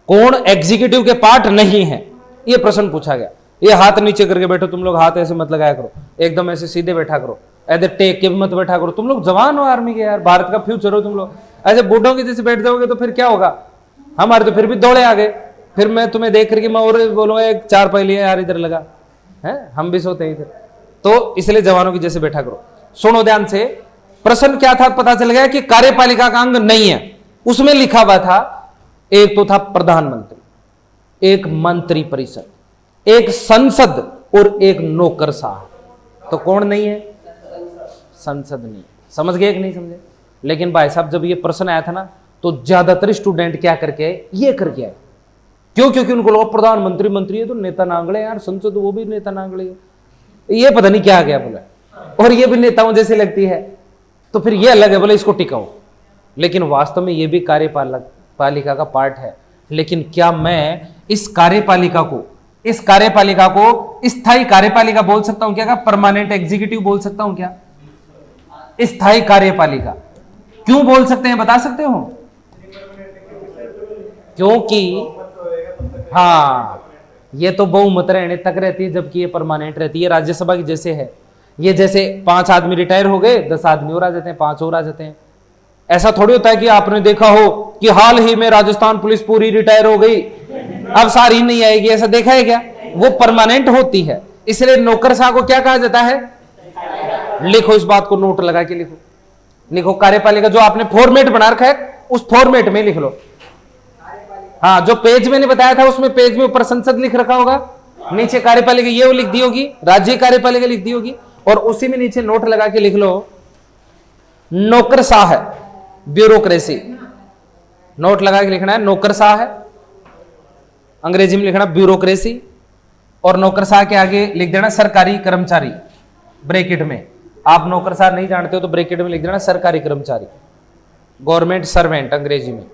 [SPEAKER 1] कौन एग्जीक्यूटिव के पार्ट नहीं है, यह प्रश्न पूछा गया। ये हाथ नीचे करके बैठो तुम लोग, हाथ ऐसे मत लगाया करो, एकदम ऐसे सीधे बैठा करो, ऐसे टेक के मत बैठा करो। तुम लोग जवान हो आर्मी के यार, भारत का फ्यूचर हो तुम लोग। ऐसे बूढ़ों के जैसे बैठ जाओगे तो फिर क्या होगा? हमारे तो फिर भी दौड़े आ गए, फिर मैं तुम्हें देख करके मैं और बोलूंगा एक 4 पहली यार इधर लगा है, हम भी सोते हैं इधर। तो इसलिए जवानों की जैसे बैठा करो। सुनो ध्यान से, प्रश्न क्या था पता चल गया कि कार्यपालिका का अंग नहीं है। उसमें लिखा हुआ था, एक तो था प्रधानमंत्री, एक मंत्री परिषद, एक संसद और एक नौकरशाह। तो कौन नहीं है? संसद नहीं। समझ गए कि नहीं समझे? लेकिन भाई साहब जब ये प्रश्न आया था ना तो ज्यादातर स्टूडेंट क्या करके आए? ये करके आए। क्यों? क्योंकि उनको लोग प्रधानमंत्री मंत्री है तो नेता नांगड़े यार, संसद वो भी नेता नांगड़े है, ये पता नहीं क्या आ गया बोला, और ये भी नेताओं जैसी लगती है तो फिर ये अलग है, बोले इसको टिकाओ। लेकिन वास्तव में ये भी कार्यपालिका का पार्ट है। लेकिन क्या मैं इस कार्यपालिका को स्थायी कार्यपालिका बोल सकता हूं क्या? परमानेंट एग्जीक्यूटिव बोल सकता हूं क्या? स्थायी कार्यपालिका क्यों बोल सकते हैं, बता सकते हो? क्योंकि हाँ, ये तो बहुमत रहने तक रहती है, जबकि ये परमानेंट रहती है। राज्यसभा की जैसे है, ये जैसे 5 आदमी रिटायर हो गए, 10 आदमी और आ जाते हैं, 5 और आ जाते हैं। ऐसा थोड़ी होता है कि आपने देखा हो कि हाल ही में राजस्थान पुलिस पूरी रिटायर हो गई, अब सारी नहीं आएगी, ऐसा देखा है क्या? वो परमानेंट होती है। इसलिए नौकरशाह को क्या कहा जाता है? लिखो इस बात को, नोट लगा के लिखो कार्यपालिका जो आपने फॉर्मेट बना रखा है उस फॉर्मेट में लिख लो। हाँ, जो पेज मैंने बताया था उसमें पेज में ऊपर संसद लिख रखा होगा, नीचे कार्यपालिका ये लिख दी होगी, राज्य कार्यपालिका लिख दी होगी, और उसी में नीचे नोट लगा के लिख लो नौकरशाह है, ब्यूरोक्रेसी। नोट लगा के लिखना है नौकरशाह है, अंग्रेजी में लिखना ब्यूरोक्रेसी, और नौकरशाह के आगे लिख देना सरकारी कर्मचारी ब्रैकेट में। आप नौकरशाह नहीं जानते हो तो ब्रैकेट में लिख देना सरकारी कर्मचारी, गवर्नमेंट सर्वेंट अंग्रेजी में,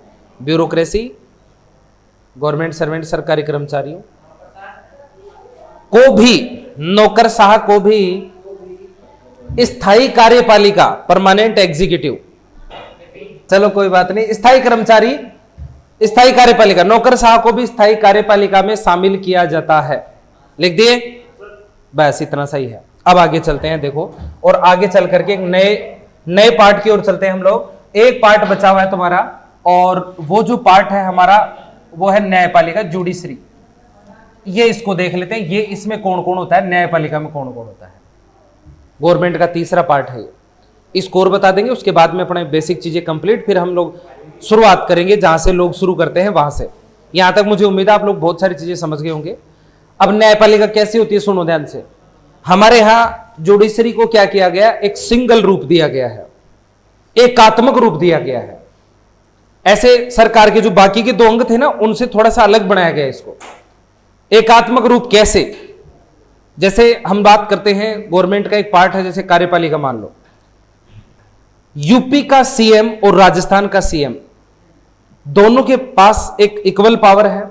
[SPEAKER 1] ब्यूरोक्रेसी गवर्नमेंट सर्वेंट सरकारी कर्मचारियों को भी, नौकरशाह को भी स्थायी कार्यपालिका परमानेंट एग्जीक्यूटिव, चलो कोई बात नहीं, स्थायी कर्मचारी स्थायी कार्यपालिका, नौकरशाह को भी स्थायी कार्यपालिका में शामिल किया जाता है। लिख दिए, बस इतना सही है। अब आगे चलते हैं, देखो, और आगे चल करके एक नए पार्ट की ओर चलते हैं हम लोग। एक पार्ट बचा हुआ है तुम्हारा, और वो जो पार्ट है हमारा वो है न्यायपालिका, जुडिशरी। ये इसको देख लेते हैं, ये इसमें कौन कौन होता है, न्यायपालिका में कौन कौन होता है। गवर्नमेंट का तीसरा पार्ट है, इसको और बता देंगे, उसके बाद में अपने बेसिक चीजें कंप्लीट, फिर हम लोग शुरुआत करेंगे जहां से लोग शुरू करते हैं वहां से। यहां तक मुझे उम्मीद है आप लोग बहुत सारी चीजें समझ गए होंगे। अब न्यायपालिका कैसी होती है, सुनो ध्यान से। हमारे यहां जुडिशरी को क्या किया गया, एक सिंगल रूप दिया गया है, एकात्मक रूप दिया गया है। ऐसे सरकार के जो बाकी के 2 अंग थे ना, उनसे थोड़ा सा अलग बनाया गया इसको। एकात्मक रूप कैसे, जैसे हम बात करते हैं गवर्नमेंट का एक पार्ट है, जैसे कार्यपालिका मान लो, यूपी का सीएम और राजस्थान का सीएम दोनों के पास एक इक्वल पावर है,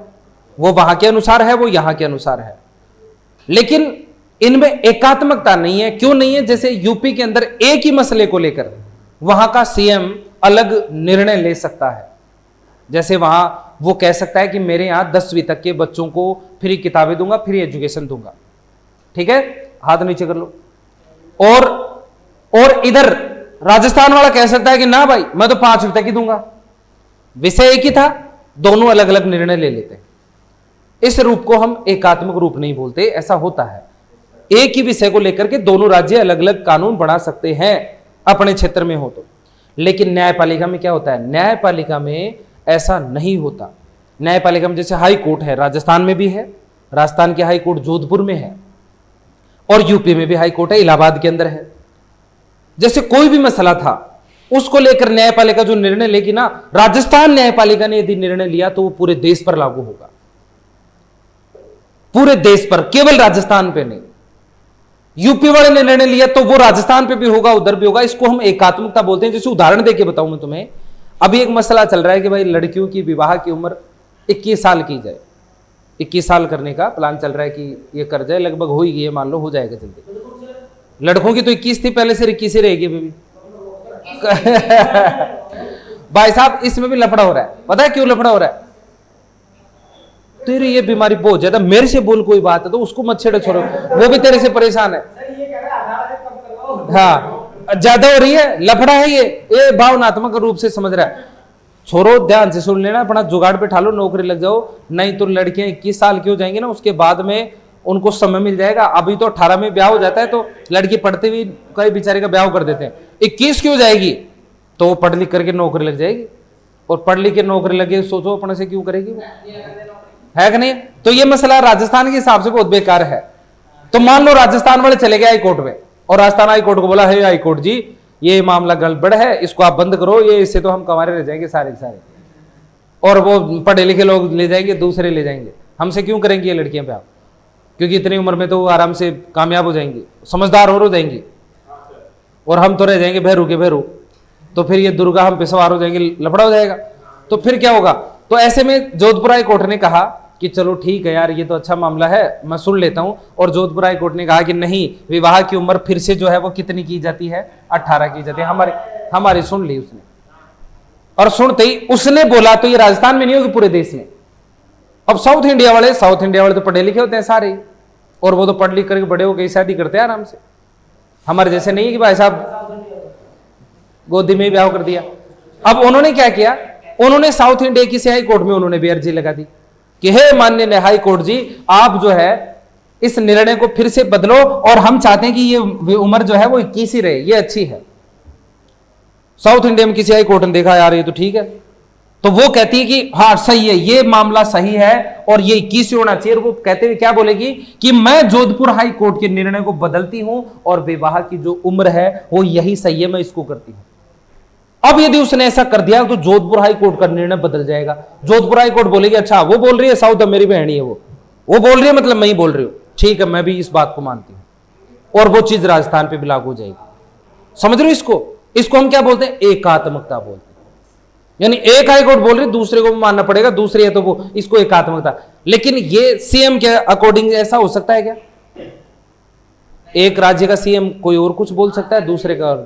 [SPEAKER 1] वो वहां के अनुसार है, वो यहां के अनुसार है, लेकिन इनमें एकात्मकता नहीं है। क्यों नहीं है, जैसे यूपी के अंदर एक ही मसले को लेकर वहां का सीएम अलग निर्णय ले सकता है। जैसे वहां वो कह सकता है कि मेरे यहां 10वीं तक के बच्चों को फ्री किताबें दूंगा, फ्री एजुकेशन दूंगा, ठीक है, हाथ नीचे कर लो। और इधर राजस्थान वाला कह सकता है कि ना भाई मैं तो 5वीं तक ही दूंगा, विषय एक ही था, दोनों अलग अलग निर्णय ले लेते हैं। इस रूप को हम एकात्मक रूप नहीं बोलते। ऐसा होता है, एक ही विषय को लेकर के दोनों राज्य अलग अलग कानून बना सकते हैं अपने क्षेत्र में हो तो। लेकिन न्यायपालिका में क्या होता है, न्यायपालिका में ऐसा नहीं होता। न्यायपालिका में जैसे हाई कोर्ट है, राजस्थान में भी है, राजस्थान की हाई कोर्ट जोधपुर में है, और यूपी में भी हाई कोर्ट है, इलाहाबाद के अंदर है। जैसे कोई भी मसला था उसको लेकर न्यायपालिका जो निर्णय लेगी ना, राजस्थान न्यायपालिका ने यदि निर्णय लिया तो वो पूरे देश पर लागू होगा, पूरे देश पर, केवल राजस्थान पे नहीं। यूपी वाले ने निर्णय लिया तो वो राजस्थान पे भी होगा, उधर भी होगा। इसको हम एकात्मकता बोलते हैं। जैसे उदाहरण देके बताऊं मैं तुम्हें, अभी एक मसला चल रहा है कि भाई लड़कियों की विवाह की उम्र 21 साल की जाए, 21 साल करने का प्लान चल रहा है कि ये कर जाए, लगभग हो ही गई है, मान लो हो जाएगा जल्दी। लड़कों की तो 21 थी पहले से, 21 ही रहेगी अभी भी। भाई साहब इसमें भी लफड़ा हो रहा है, पता है क्यों लफड़ा हो रहा है, तेरी ये बीमारी बहुत ज्यादा, मेरे से बोल कोई बात है तो उसको मत छेड़ो, छोड़ो, वो भी तेरे से परेशान है। हाँ ज्यादा हो रही है, लफड़ा है ये भावनात्मक रूप से समझ रहा है। छोरो ध्यान से सुन लेना, अपना जुगाड़ पे ठालो, नौकरी लग जाओ, नहीं तो लड़कियां 21 साल की हो जाएंगी ना, उसके बाद में उनको समय मिल जाएगा। अभी तो 18 में ब्याह हो जाता है, तो लड़की पढ़ते हुए कई बेचारे का ब्याह कर देते हैं। 21 की हो जाएगी तो पढ़ लिख करके नौकरी लग जाएगी, और पढ़ लिख के नौकरी लगे, सोचो अपने से क्यों करेगी वो, है कि नहीं। तो ये मसला राजस्थान के हिसाब से बहुत बेकार है। तो मान लो राजस्थान वाले चले गए हाई कोर्ट में, और राजस्थान हाई कोर्ट को बोला है हाई कोर्ट जी ये मामला गड़बड़ है, इसको आप बंद करो, ये इससे तो हम कमारे रह जाएंगे सारे सारे, और वो पढ़े लिखे लोग ले जाएंगे, दूसरे ले जाएंगे, हमसे क्यों करेंगी ये लड़कियां ब्याह, क्योंकि इतनी उम्र में तो वो आराम से कामयाब हो जाएंगी, समझदार हो जाएंगी, और हम तो रह जाएंगे भैरू के भैरू। तो फिर ये दुर्गा हम पे सवार हो जाएंगे, लफड़ा हो जाएगा। तो फिर क्या होगा। तो ऐसे में जोधपुर हाई कोर्ट ने कहा कि चलो ठीक है यार, ये तो अच्छा मामला है, मैं सुन लेता हूं। और जोधपुर हाई कोर्ट ने कहा कि नहीं, विवाह की उम्र फिर से जो है वो कितनी की जाती है, 18 की जाती है। हमारी सुन ली उसने, और सुनते ही उसने बोला तो ये राजस्थान में नहीं होगी, पूरे देश में। अब साउथ इंडिया वाले तो पढ़े लिखे होते हैं सारे, और वो तो पढ़ लिख करके बड़े हो गए, शादी करते हैं आराम से। हमारे जैसे नहीं है कि भाई साहब गोदी में ही ब्याह कर दिया। अब उन्होंने क्या किया, उन्होंने साउथ इंडिया की हाई कोर्ट में उन्होंने भी अर्जी लगा दी कि हे माननीय हाई कोर्ट जी, आप जो है इस निर्णय को फिर से बदलो, और हम चाहते हैं कि ये उम्र जो है वो 21 ही रहे, ये अच्छी है। साउथ इंडिया में किसी हाई कोर्ट ने देखा यार ये तो ठीक है, तो वो कहती है कि हाँ सही है, ये मामला सही है और ये 21 होना चाहिए। वो कहते हुए क्या बोलेगी कि मैं जोधपुर हाई कोर्ट के निर्णय को बदलती हूं, और विवाह की जो उम्र है वो यही सही है, मैं इसको करती हूं। अब यदि उसने ऐसा कर दिया तो जोधपुर हाई कोर्ट का निर्णय बदल जाएगा। जोधपुर हाई कोर्ट बोलेगी अच्छा वो बोल रही है साउथ, मेरी बहन है वो बोल रही है, मतलब मैं ही बोल रही हूं, ठीक है मैं भी इस बात को मानती हूं, और वो चीज राजस्थान पे भी लागू हो जाएगी। समझ रहे हो इसको हम क्या बोलते हैं, एकात्मकता बोलते हैं। यानी एक हाई कोर्ट बोल रही, दूसरे को मानना पड़ेगा, दूसरे है तो वो, इसको एकात्मकता। लेकिन ये सीएम के अकॉर्डिंग ऐसा हो सकता है क्या, एक राज्य का सीएम कोई और कुछ बोल सकता है, दूसरे का।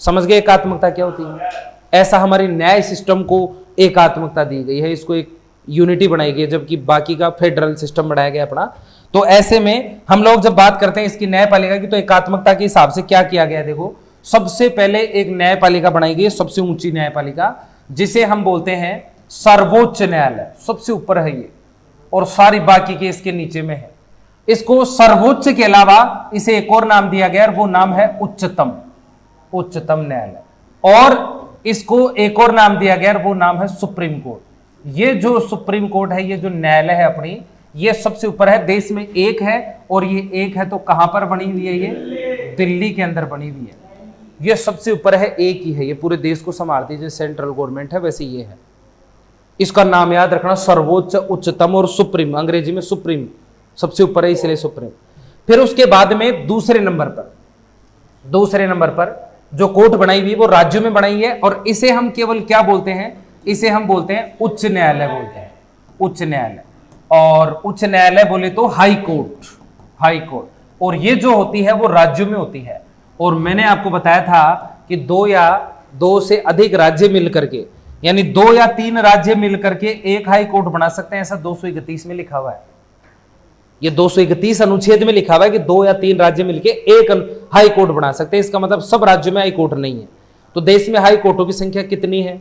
[SPEAKER 1] समझ गए एकात्मकता क्या होती है। ऐसा हमारे न्याय सिस्टम को एकात्मकता दी गई है, इसको एक यूनिटी बनाई गई है, जबकि बाकी का फेडरल सिस्टम बनाया गया अपना। तो ऐसे में हम लोग जब बात करते हैं इसकी न्यायपालिका की, तो एकात्मकता के हिसाब से क्या किया गया है, देखो सबसे पहले एक न्यायपालिका बनाई गई, सबसे ऊंची न्यायपालिका, जिसे हम बोलते हैं सर्वोच्च न्यायालय, सबसे ऊपर है ये, और सारी बाकी के इसके नीचे में है। इसको सर्वोच्च के अलावा इसे एक और नाम दिया गया, वो नाम है उच्चतम, उच्चतम न्यायालय। और इसको एक और नाम दिया गया, वो नाम है सुप्रीम कोर्ट। ये जो सुप्रीम कोर्ट है, ये जो न्यायालय है अपनी, ये सबसे ऊपर है, देश में एक है, और ये एक है तो कहां पर बनी हुई है, ये दिल्ली के अंदर बनी हुई है। ये सबसे ऊपर है, एक ही है, ये पूरे देश को संभालती है, जैसे सेंट्रल गवर्नमेंट है वैसे ये है। इसका नाम याद रखना, सर्वोच्च, उच्चतम और सुप्रीम, अंग्रेजी में सुप्रीम सबसे ऊपर है, इसलिए सुप्रीम। फिर उसके बाद में दूसरे नंबर पर जो कोर्ट बनाई हुई वो राज्यों में बनाई है, और इसे हम केवल क्या बोलते हैं, इसे हम बोलते हैं उच्च न्यायालय बोलते हैं, उच्च न्यायालय। और उच्च न्यायालय बोले तो हाई कोर्ट, हाई कोर्ट। और ये जो होती है वो राज्यों में होती है। और मैंने आपको बताया था कि दो से अधिक राज्य मिलकर के, यानी 2 या 3 राज्य मिलकर के एक हाई कोर्ट बना सकते हैं, ऐसा 231 में लिखा हुआ है। ये 231 अनुच्छेद में लिखा हुआ है कि 2 या 3 राज्य मिलकर एक हाई कोर्ट बना सकते हैं। इसका मतलब सब राज्यों में हाई कोर्ट नहीं है। तो देश में हाई कोर्टों की संख्या कितनी है,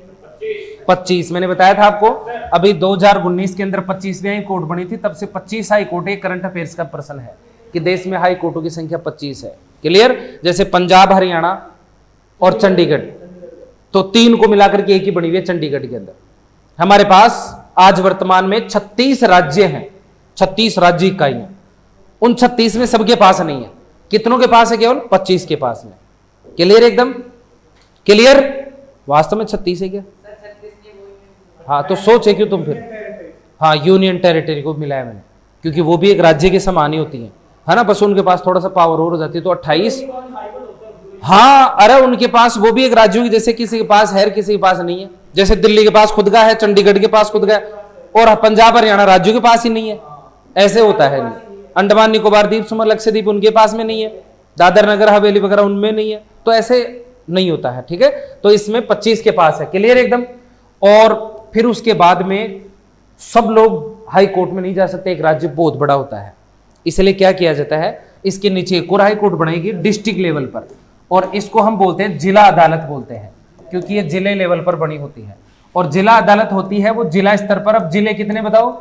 [SPEAKER 1] 25। मैंने बताया था आपको, अभी 2019 के अंदर 25वीं हाई कोर्ट बनी थी, तब से 25 हाई कोर्ट। एक करंट अफेयर्स का प्रश्न है कि देश में हाई कोर्टों की संख्या 25 है। क्लियर? जैसे पंजाब, हरियाणा और चंडीगढ़, तो 3 को मिलाकर के एक ही बनी हुई है चंडीगढ़ के अंदर। हमारे पास आज वर्तमान में 36 राज्य हैं, 36 राज्य इकाइयां। उन 36 में सबके पास नहीं है। कितनों के पास है? केवल 25 के पास में। क्लियर? एकदम क्लियर? वास्तव में 36 है क्या? हाँ, तो सोचे क्यों तुम फिर? हाँ, यूनियन टेरिटरी को मिलाया मैंने, क्योंकि वो भी एक राज्य के समान ही होती है ना, बस उनके पास थोड़ा सा पावर और हो जाती है, तो 28। हाँ, अरे उनके पास वो भी एक राज्यों की, जैसे किसी के पास है किसी के पास नहीं है। जैसे दिल्ली के पास खुद का है, चंडीगढ़ के पास खुद का है, और पंजाब हरियाणा राज्यों के पास ही नहीं है। ऐसे होता है नहीं। अंडमान निकोबार द्वीप समूह, लक्षद्वीप उनके पास में नहीं है, दादर नगर हवेली वगैरह उनमें नहीं है, तो ऐसे नहीं होता है। ठीक है, तो इसमें 25 के पास है। क्लियर एकदम? और फिर उसके बाद में सब लोग हाई कोर्ट में नहीं जा सकते, एक राज्य बहुत बड़ा होता है, इसलिए क्या किया जाता है, इसके नीचे एक और हाई कोर्ट बनाएगी डिस्ट्रिक्ट लेवल पर, और इसको हम बोलते हैं जिला अदालत बोलते हैं, क्योंकि ये जिले लेवल पर बनी होती है। और जिला अदालत होती है वो जिला स्तर पर। अब जिले कितने बताओ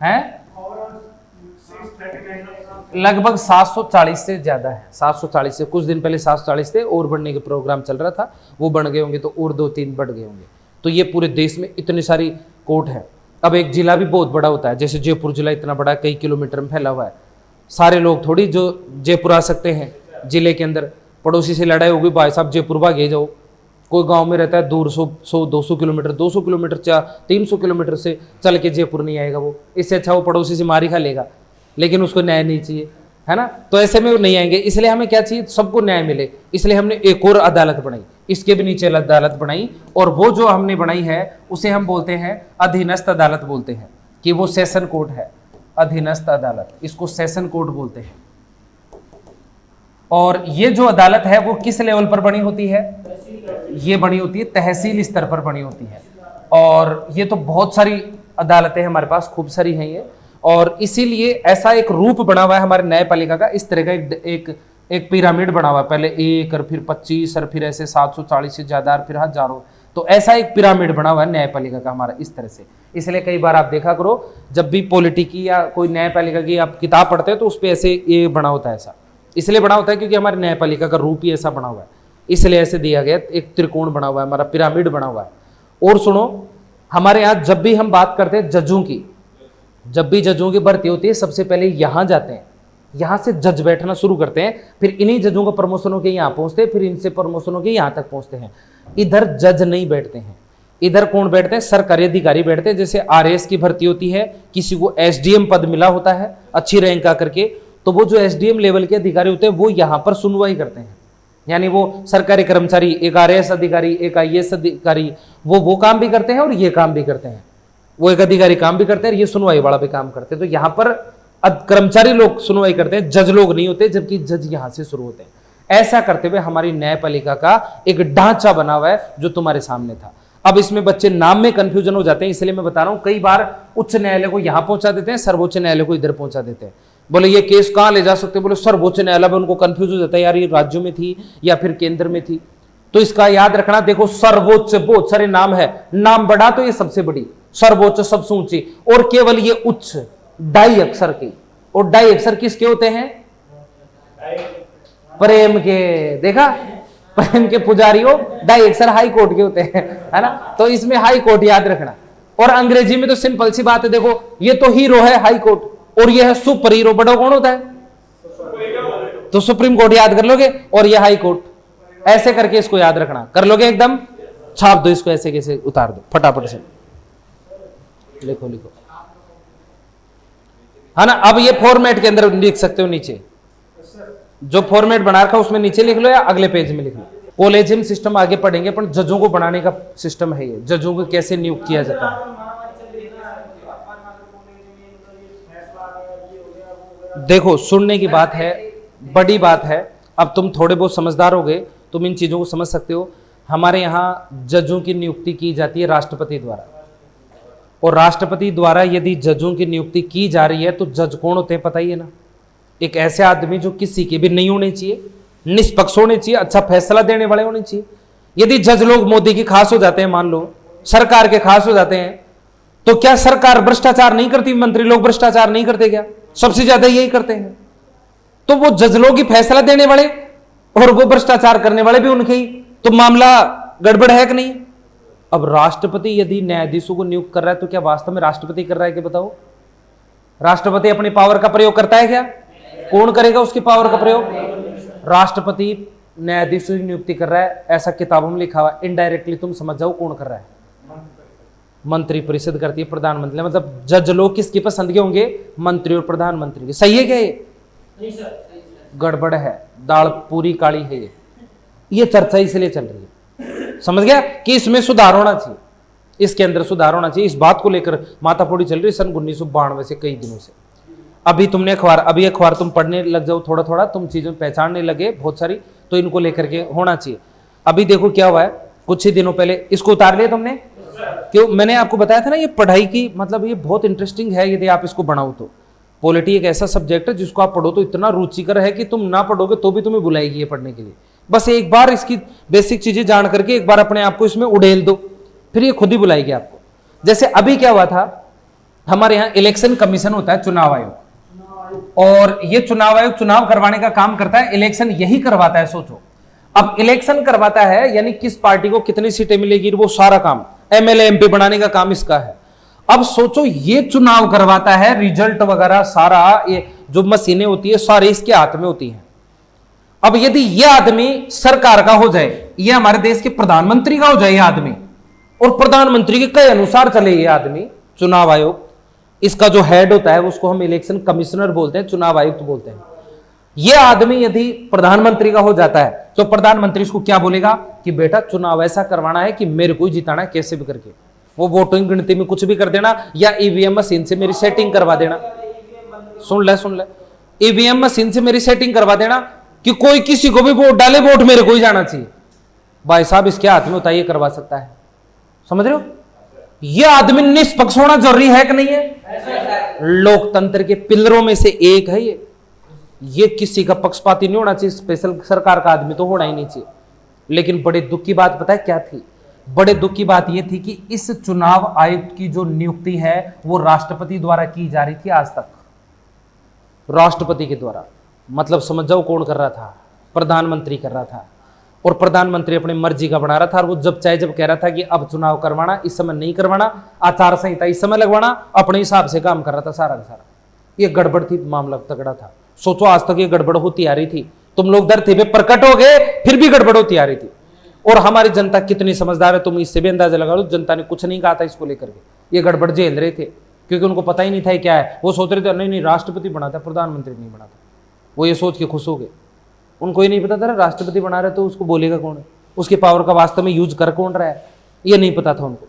[SPEAKER 1] हैं? लगभग 740 से ज्यादा है, 740 से, कुछ दिन पहले 740 थे, और बढ़ने के प्रोग्राम चल रहा था, वो बढ़ गए होंगे, तो और 2-3 बढ़ गए होंगे। तो ये पूरे देश में इतनी सारी कोर्ट है। अब एक जिला भी बहुत बड़ा होता है, जैसे जयपुर जिला इतना बड़ा, कई किलोमीटर में फैला हुआ है। सारे लोग थोड़ी जो जयपुर आ सकते हैं जिले के अंदर। पड़ोसी से लड़ाई होगी, भाई साहब जयपुर भागे जाओ। कोई गांव में रहता है दूर 100-200 किलोमीटर, 200 किलोमीटर 300 किलोमीटर से चल के जयपुर नहीं आएगा वो। इससे अच्छा वो पड़ोसी से मार ही खा लेगा, लेकिन उसको न्याय नहीं चाहिए, है ना। तो ऐसे में वो नहीं आएंगे, इसलिए हमें क्या चाहिए, सबको न्याय मिले। इसलिए हमने एक और अदालत बनाई, इसके भी नीचे अदालत बनाई, और वो जो हमने बनाई है उसे हम बोलते हैं अधीनस्थ अदालत बोलते हैं, कि वो सेशन कोर्ट है, अधीनस्थ अदालत, इसको सेशन कोर्ट बोलते हैं। और ये जो अदालत है वो किस लेवल पर बनी होती है? ये बनी होती है तहसील स्तर पर बनी होती है। और ये तो बहुत सारी अदालतें हमारे पास, खूब सारी हैं ये, और इसीलिए ऐसा एक रूप बना हुआ है हमारे न्यायपालिका का। इस तरह का एक पिरामिड बना हुआ है, पहले 1 और फिर 25 और फिर ऐसे 740 से ज्यादा और फिर हजारों। तो ऐसा एक पिरामिड बना हुआ है न्यायपालिका का हमारा इस तरह से। इसलिए कई बार आप देखा करो, जब भी पॉलिटी की या कोई न्यायपालिका की आप किताब पढ़ते हैं तो उस पर ऐसे ये बना होता है। ऐसा इसलिए बना होता है क्योंकि हमारे न्यायपालिका का रूप ही ऐसा बना हुआ है, इसलिए ऐसे दिया गया, एक त्रिकोण बना हुआ है, हमारा पिरामिड बना हुआ है। और सुनो, हमारे यहाँ जब भी हम बात करते हैं जजों की, जब भी जजों की भर्ती होती है, सबसे पहले यहाँ जाते हैं, यहाँ से जज बैठना शुरू करते हैं, फिर इन्हीं जजों को प्रमोशन होकर यहाँ पहुँचते हैं, फिर इनसे प्रमोशन होकर यहाँ तक पहुँचते हैं। इधर जज नहीं बैठते हैं, इधर कौन बैठते हैं? सरकारी अधिकारी बैठते हैं। जैसे RAS की भर्ती होती है, किसी को SDM पद मिला होता है अच्छी रैंक आकर के, तो वो जो SDM लेवल के अधिकारी होते हैं वो यहाँ पर सुनवाई करते हैं। यानी वो सरकारी कर्मचारी, एक RAS अधिकारी, एक IAS अधिकारी, वो काम भी करते हैं और ये काम भी करते हैं। वो एक अधिकारी काम भी करते हैं और ये सुनवाई वाला भी काम करते हैं। तो यहाँ पर कर्मचारी लोग सुनवाई करते हैं, जज लोग नहीं होते, जबकि जज यहाँ से शुरू होते हैं। ऐसा करते हुए हमारी न्यायपालिका का एक ढांचा बना हुआ है जो तुम्हारे सामने था। अब इसमें बच्चे नाम में कंफ्यूजन हो जाते हैं, इसलिए मैं बता रहा हूं। कई बार उच्च न्यायालय को यहां पहुंचा देते हैं, सर्वोच्च न्यायालय को इधर पहुंचा देते हैं। बोले ये केस कहां ले जा सकते हैं, बोले सर्वोच्च न्यायालय में। उनको कंफ्यूज हो जाता है, यार ये राज्यों में थी या फिर केंद्र में थी। तो इसका याद रखना, देखो सर्वोच्च बहुत सारे नाम है, नाम बड़ा तो ये सबसे बड़ी, सर्वोच्च सबसे ऊंची, और केवल ये उच्च डाई अक्षर की। और डाई अक्षर किसके होते हैं? प्रेम के। देखा, प्रेम के पुजारियों डाई अक्षर हाई कोर्ट के होते हैं, है ना। तो इसमें हाई कोर्ट याद रखना। और अंग्रेजी में तो सिंपल सी बात है, देखो ये तो हीरो है हाई कोर्ट, और ये है सुपर हीरो, बड़ा कौन होता है? तो सुप्रीम कोर्ट याद कर लोगे, और ये हाई कोर्ट। ऐसे करके इसको याद रखना, कर लोगे एकदम, छाप दो इसको, ऐसे कैसे उतार दो फटाफट से, लिखो लिखो, है ना। अब ये फॉर्मेट के अंदर लिख सकते हो, नीचे जो फॉर्मेट बना रखा उसमें नीचे लिख लो या अगले पेज में लिख लो। कॉलेजियम सिस्टम आगे पढ़ेंगे, पर जजों को बनाने का सिस्टम है ये, जजों को कैसे नियुक्त किया जाता है। देखो सुनने की बात है, बड़ी बात है। अब तुम थोड़े बहुत समझदार हो गए, तुम इन चीजों को समझ सकते हो। हमारे यहाँ जजों की नियुक्ति की जाती है राष्ट्रपति द्वारा, और राष्ट्रपति द्वारा यदि जजों की नियुक्ति की जा रही है तो जज कौन होते हैं पता ही है ना। एक ऐसे आदमी जो किसी के भी नहीं होने चाहिए, निष्पक्ष होने चाहिए, अच्छा फैसला देने वाले होने चाहिए। यदि जज लोग मोदी की खास हो जाते हैं, मान लो सरकार के खास हो जाते हैं, तो क्या सरकार भ्रष्टाचार नहीं करती? मंत्री लोग भ्रष्टाचार नहीं करते क्या? सबसे ज्यादा यही करते हैं। तो वो जज लोग ही फैसला देने वाले और वो भ्रष्टाचार करने वाले भी उनके ही, तो मामला गड़बड़ है कि नहीं? अब राष्ट्रपति यदि न्यायाधीशों को नियुक्त कर रहा है तो क्या वास्तव में राष्ट्रपति कर रहा है? क्या बताओ, राष्ट्रपति अपनी पावर का प्रयोग करता है क्या? कौन करेगा उसकी पावर का प्रयोग? राष्ट्रपति न्यायाधीशों की नियुक्ति कर रहा है, ऐसा किताबों में लिखा हुआ। इनडायरेक्टली तुम समझ जाओ कौन कर रहा है? मंत्री परिषद करती है, प्रधानमंत्री। मतलब जज लोग किसकी पसंद के होंगे? मंत्री और प्रधानमंत्री के। सही है क्या ये? नहीं सर, गड़बड़ है, दाल पूरी काली है ये चर्चा इसलिए चल रही है, समझ गया कि इसमें सुधार होना चाहिए, इसके अंदर सुधार होना चाहिए। इस बात को लेकर माथाफोड़ी चल रही सन 1992 से, कई दिनों से। अभी तुमने अखबार तुम पढ़ने लग जाओ, थोड़ा थोड़ा तुम चीजें पहचानने लगे बहुत सारी, तो इनको लेकर के होना चाहिए। अभी देखो क्या हुआ है, कुछ ही दिनों पहले इसको उतार लिया तुमने, क्यों? मैंने आपको बताया था ना, ये पढ़ाई की मतलब ये बहुत इंटरेस्टिंग है यदि आप इसको बनाओ तो। पॉलिटी एक ऐसा सब्जेक्ट है जिसको आप पढ़ो तो इतना रुचिकर है कि तुम ना पढ़ोगे तो भी तुम्हें बुलाएगी ये पढ़ने के लिए। बस एक बार इसकी बेसिक चीजें जान करके एक बार अपने आप को इसमें उड़ेल दो, फिर ये खुद ही बुलाएगी आपको। जैसे अभी क्या हुआ था, हमारे यहाँ इलेक्शन कमीशन होता है, चुनाव आयोग, और ये चुनाव आयोग चुनाव करवाने का काम करता है, इलेक्शन यही करवाता है। सोचो, अब इलेक्शन करवाता है यानी किस पार्टी को कितनी सीटें मिलेगी, वो सारा काम, एमएलए एमपी बनाने का काम इसका है। अब सोचो ये चुनाव करवाता है, रिजल्ट वगैरह सारा, ये जो मशीनें होती है सारी इसके हाथ में होती हैं। अब यदि ये आदमी सरकार का हो जाए, ये हमारे देश के प्रधानमंत्री का हो जाए ये आदमी, और प्रधानमंत्री के कई अनुसार चले ये आदमी, चुनाव आयोग, इसका जो हेड होता है उसको हम इलेक्शन कमिश्नर बोलते हैं, चुनाव आयुक्त बोलते हैं। ये आदमी यदि प्रधानमंत्री का हो जाता है तो प्रधानमंत्री इसको क्या बोलेगा कि बेटा चुनाव ऐसा करवाना है कि मेरे को ही जिताना है कैसे भी करके, वो वोटिंग गिनती में कुछ भी कर देना, या ईवीएम मशीन से मेरी सेटिंग करवा देना। सुन ले, ईवीएम मशीन से मेरी सेटिंग करवा देना कि कोई किसी को भी वोट डाले, वोट मेरे को ही जाना चाहिए। भाई साहब इसके हाथ में होता है, ये करवा सकता है। समझ रहे हो? ये आदमी निष्पक्ष होना जरूरी है कि नहीं है? लोकतंत्र के पिलरों में से एक है ये किसी का पक्षपाती नहीं होना चाहिए, स्पेशल सरकार का आदमी तो होना ही नहीं चाहिए। लेकिन बड़े दुख की बात पता है क्या थी? बड़े दुख की बात यह थी कि इस चुनाव आयुक्त की जो नियुक्ति है वो राष्ट्रपति द्वारा की जा रही थी आज तक, राष्ट्रपति के द्वारा। मतलब समझ जाओ कौन कर रहा था? प्रधानमंत्री कर रहा था, और प्रधानमंत्री अपनी मर्जी का बना रहा था। और वो जब चाहे जब कह रहा था कि अब चुनाव करवाना, इस समय नहीं करवाना, आचार संहिता इस समय लगवाना, अपने हिसाब से काम कर रहा था सारा का सारा। ये गड़बड़ थी, मामला तगड़ा था। सोचो आज तक ये गड़बड़ होती आ रही थी, तुम लोग धरती पे प्रकट हो गए फिर भी गड़बड़ होती आ रही थी। और हमारी जनता कितनी समझदार है तुम इससे भी अंदाजा लगा लो। जनता ने कुछ नहीं कहा था इसको लेकर के, ये गड़बड़ झेल रहे थे क्योंकि उनको पता ही नहीं था क्या है। वो सोच रहे थे नहीं राष्ट्रपति बना था, प्रधानमंत्री नहीं बना था। वो ये सोच के खुश हो गए, उनको ये नहीं पता था राष्ट्रपति बना रहे तो उसको बोलेगा कौन है, उसकी पावर का वास्तव में यूज कर कौन रहा है, ये नहीं पता था उनको।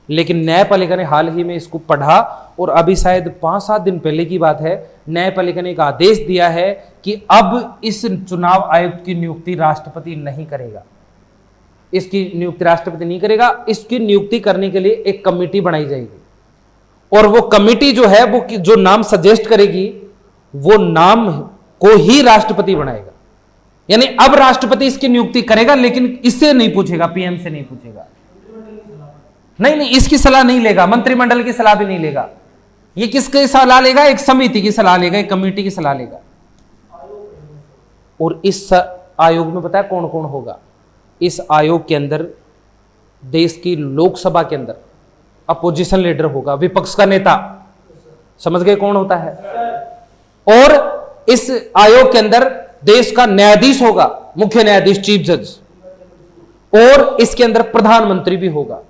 [SPEAKER 1] लेकिन न्यायपालिका ने हाल ही में इसको पढ़ा, और अभी शायद 5-7 दिन पहले की बात है, न्यायपालिका ने एक आदेश दिया है कि अब इस चुनाव आयुक्त की नियुक्ति राष्ट्रपति नहीं करेगा। इसकी नियुक्ति राष्ट्रपति नहीं करेगा। इसकी नियुक्ति करने के लिए एक कमेटी बनाई जाएगी और वो कमेटी जो है वो जो नाम सजेस्ट करेगी वो नाम को ही राष्ट्रपति बनाएगा। यानी अब राष्ट्रपति इसकी नियुक्ति करेगा लेकिन इससे नहीं पूछेगा, पीएम से नहीं पूछेगा, नहीं, इसकी सलाह नहीं लेगा, मंत्रिमंडल की सलाह भी नहीं लेगा। ये किसकी सलाह लेगा? एक समिति की सलाह लेगा, एक कमेटी की सलाह लेगा। और इस आयोग में पता है कौन कौन होगा? इस आयोग के अंदर देश की लोकसभा के अंदर अपोजिशन लीडर होगा, विपक्ष का नेता, समझ गए कौन होता है? और इस आयोग के अंदर देश का न्यायाधीश होगा, मुख्य न्यायाधीश, चीफ जज, और इसके अंदर प्रधानमंत्री भी होगा।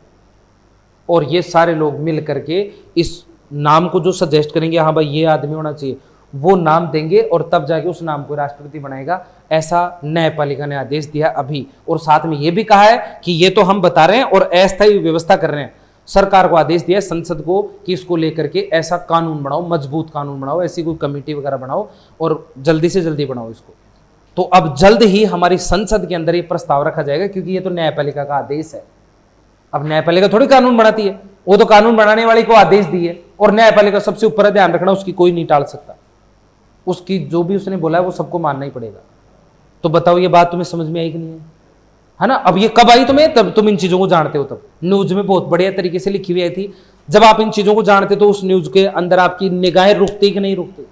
[SPEAKER 1] और ये सारे लोग मिल करके इस नाम को जो सजेस्ट करेंगे, हाँ भाई ये आदमी होना चाहिए, वो नाम देंगे और तब जाके उस नाम को राष्ट्रपति बनाएगा। ऐसा न्यायपालिका ने आदेश दिया अभी। और साथ में ये भी कहा है कि ये तो हम बता रहे हैं और अस्थायी व्यवस्था कर रहे हैं, सरकार को आदेश दिया संसद को कि इसको लेकर के ऐसा कानून बनाओ, मजबूत कानून बनाओ, ऐसी कोई कमेटी वगैरह बनाओ और जल्दी से जल्दी बनाओ इसको। तो अब जल्द ही हमारी संसद के अंदर ये प्रस्ताव रखा जाएगा, क्योंकि ये तो न्यायपालिका का आदेश है। अब न्यायपालिका थोड़ी कानून बनाती है, वो तो कानून बनाने वाले को आदेश दिए और न्यायपालिका सबसे ऊपर है, ध्यान रखना, उसकी कोई नहीं टाल सकता। उसकी जो भी उसने बोला है वो सबको मानना ही पड़ेगा। तो बताओ ये बात तुम्हें समझ में आई कि नहीं है ना? अब ये कब आई तुम्हें? तब तुम इन चीजों को जानते हो। तब न्यूज में बहुत बढ़िया तरीके से लिखी हुई आई थी। जब आप इन चीजों को जानते तो उस न्यूज के अंदर आपकी निगाहें रुकती कि नहीं रुकती?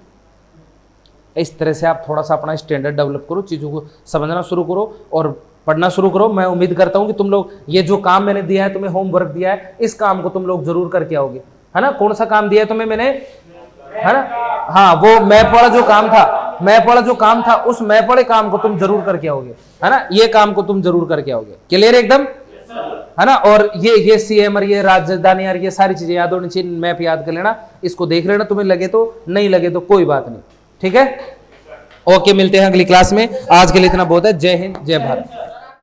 [SPEAKER 1] इस तरह से आप थोड़ा सा अपना स्टैंडर्ड डेवलप करो, चीजों को समझना शुरू करो और पढ़ना शुरू करो। मैं उम्मीद करता हूं कि तुम लोग ये जो काम मैंने दिया है, तुम्हें होमवर्क दिया है, इस काम को तुम लोग जरूर करके आओगे, है ना? कौन सा काम दिया है तुम्हें मैंने, है ना? हाँ, वो मैप वाला जो काम था, मैप वाला जो काम था, उस मैप वाले काम को तुम जरूर करके आओगे, है ना? ये काम को तुम जरूर करके आओगे। क्लियर एकदम, है ना? और ये सीएम और ये राजधानी और ये सारी चीजें याद होनी चाहिए। मैप याद कर लेना, इसको देख लेना, तुम्हें लगे तो, नहीं लगे तो कोई बात नहीं, ठीक है? ओके, मिलते हैं अगली क्लास में। आज के लिए इतना बहुत है। जय हिंद, जय भारत।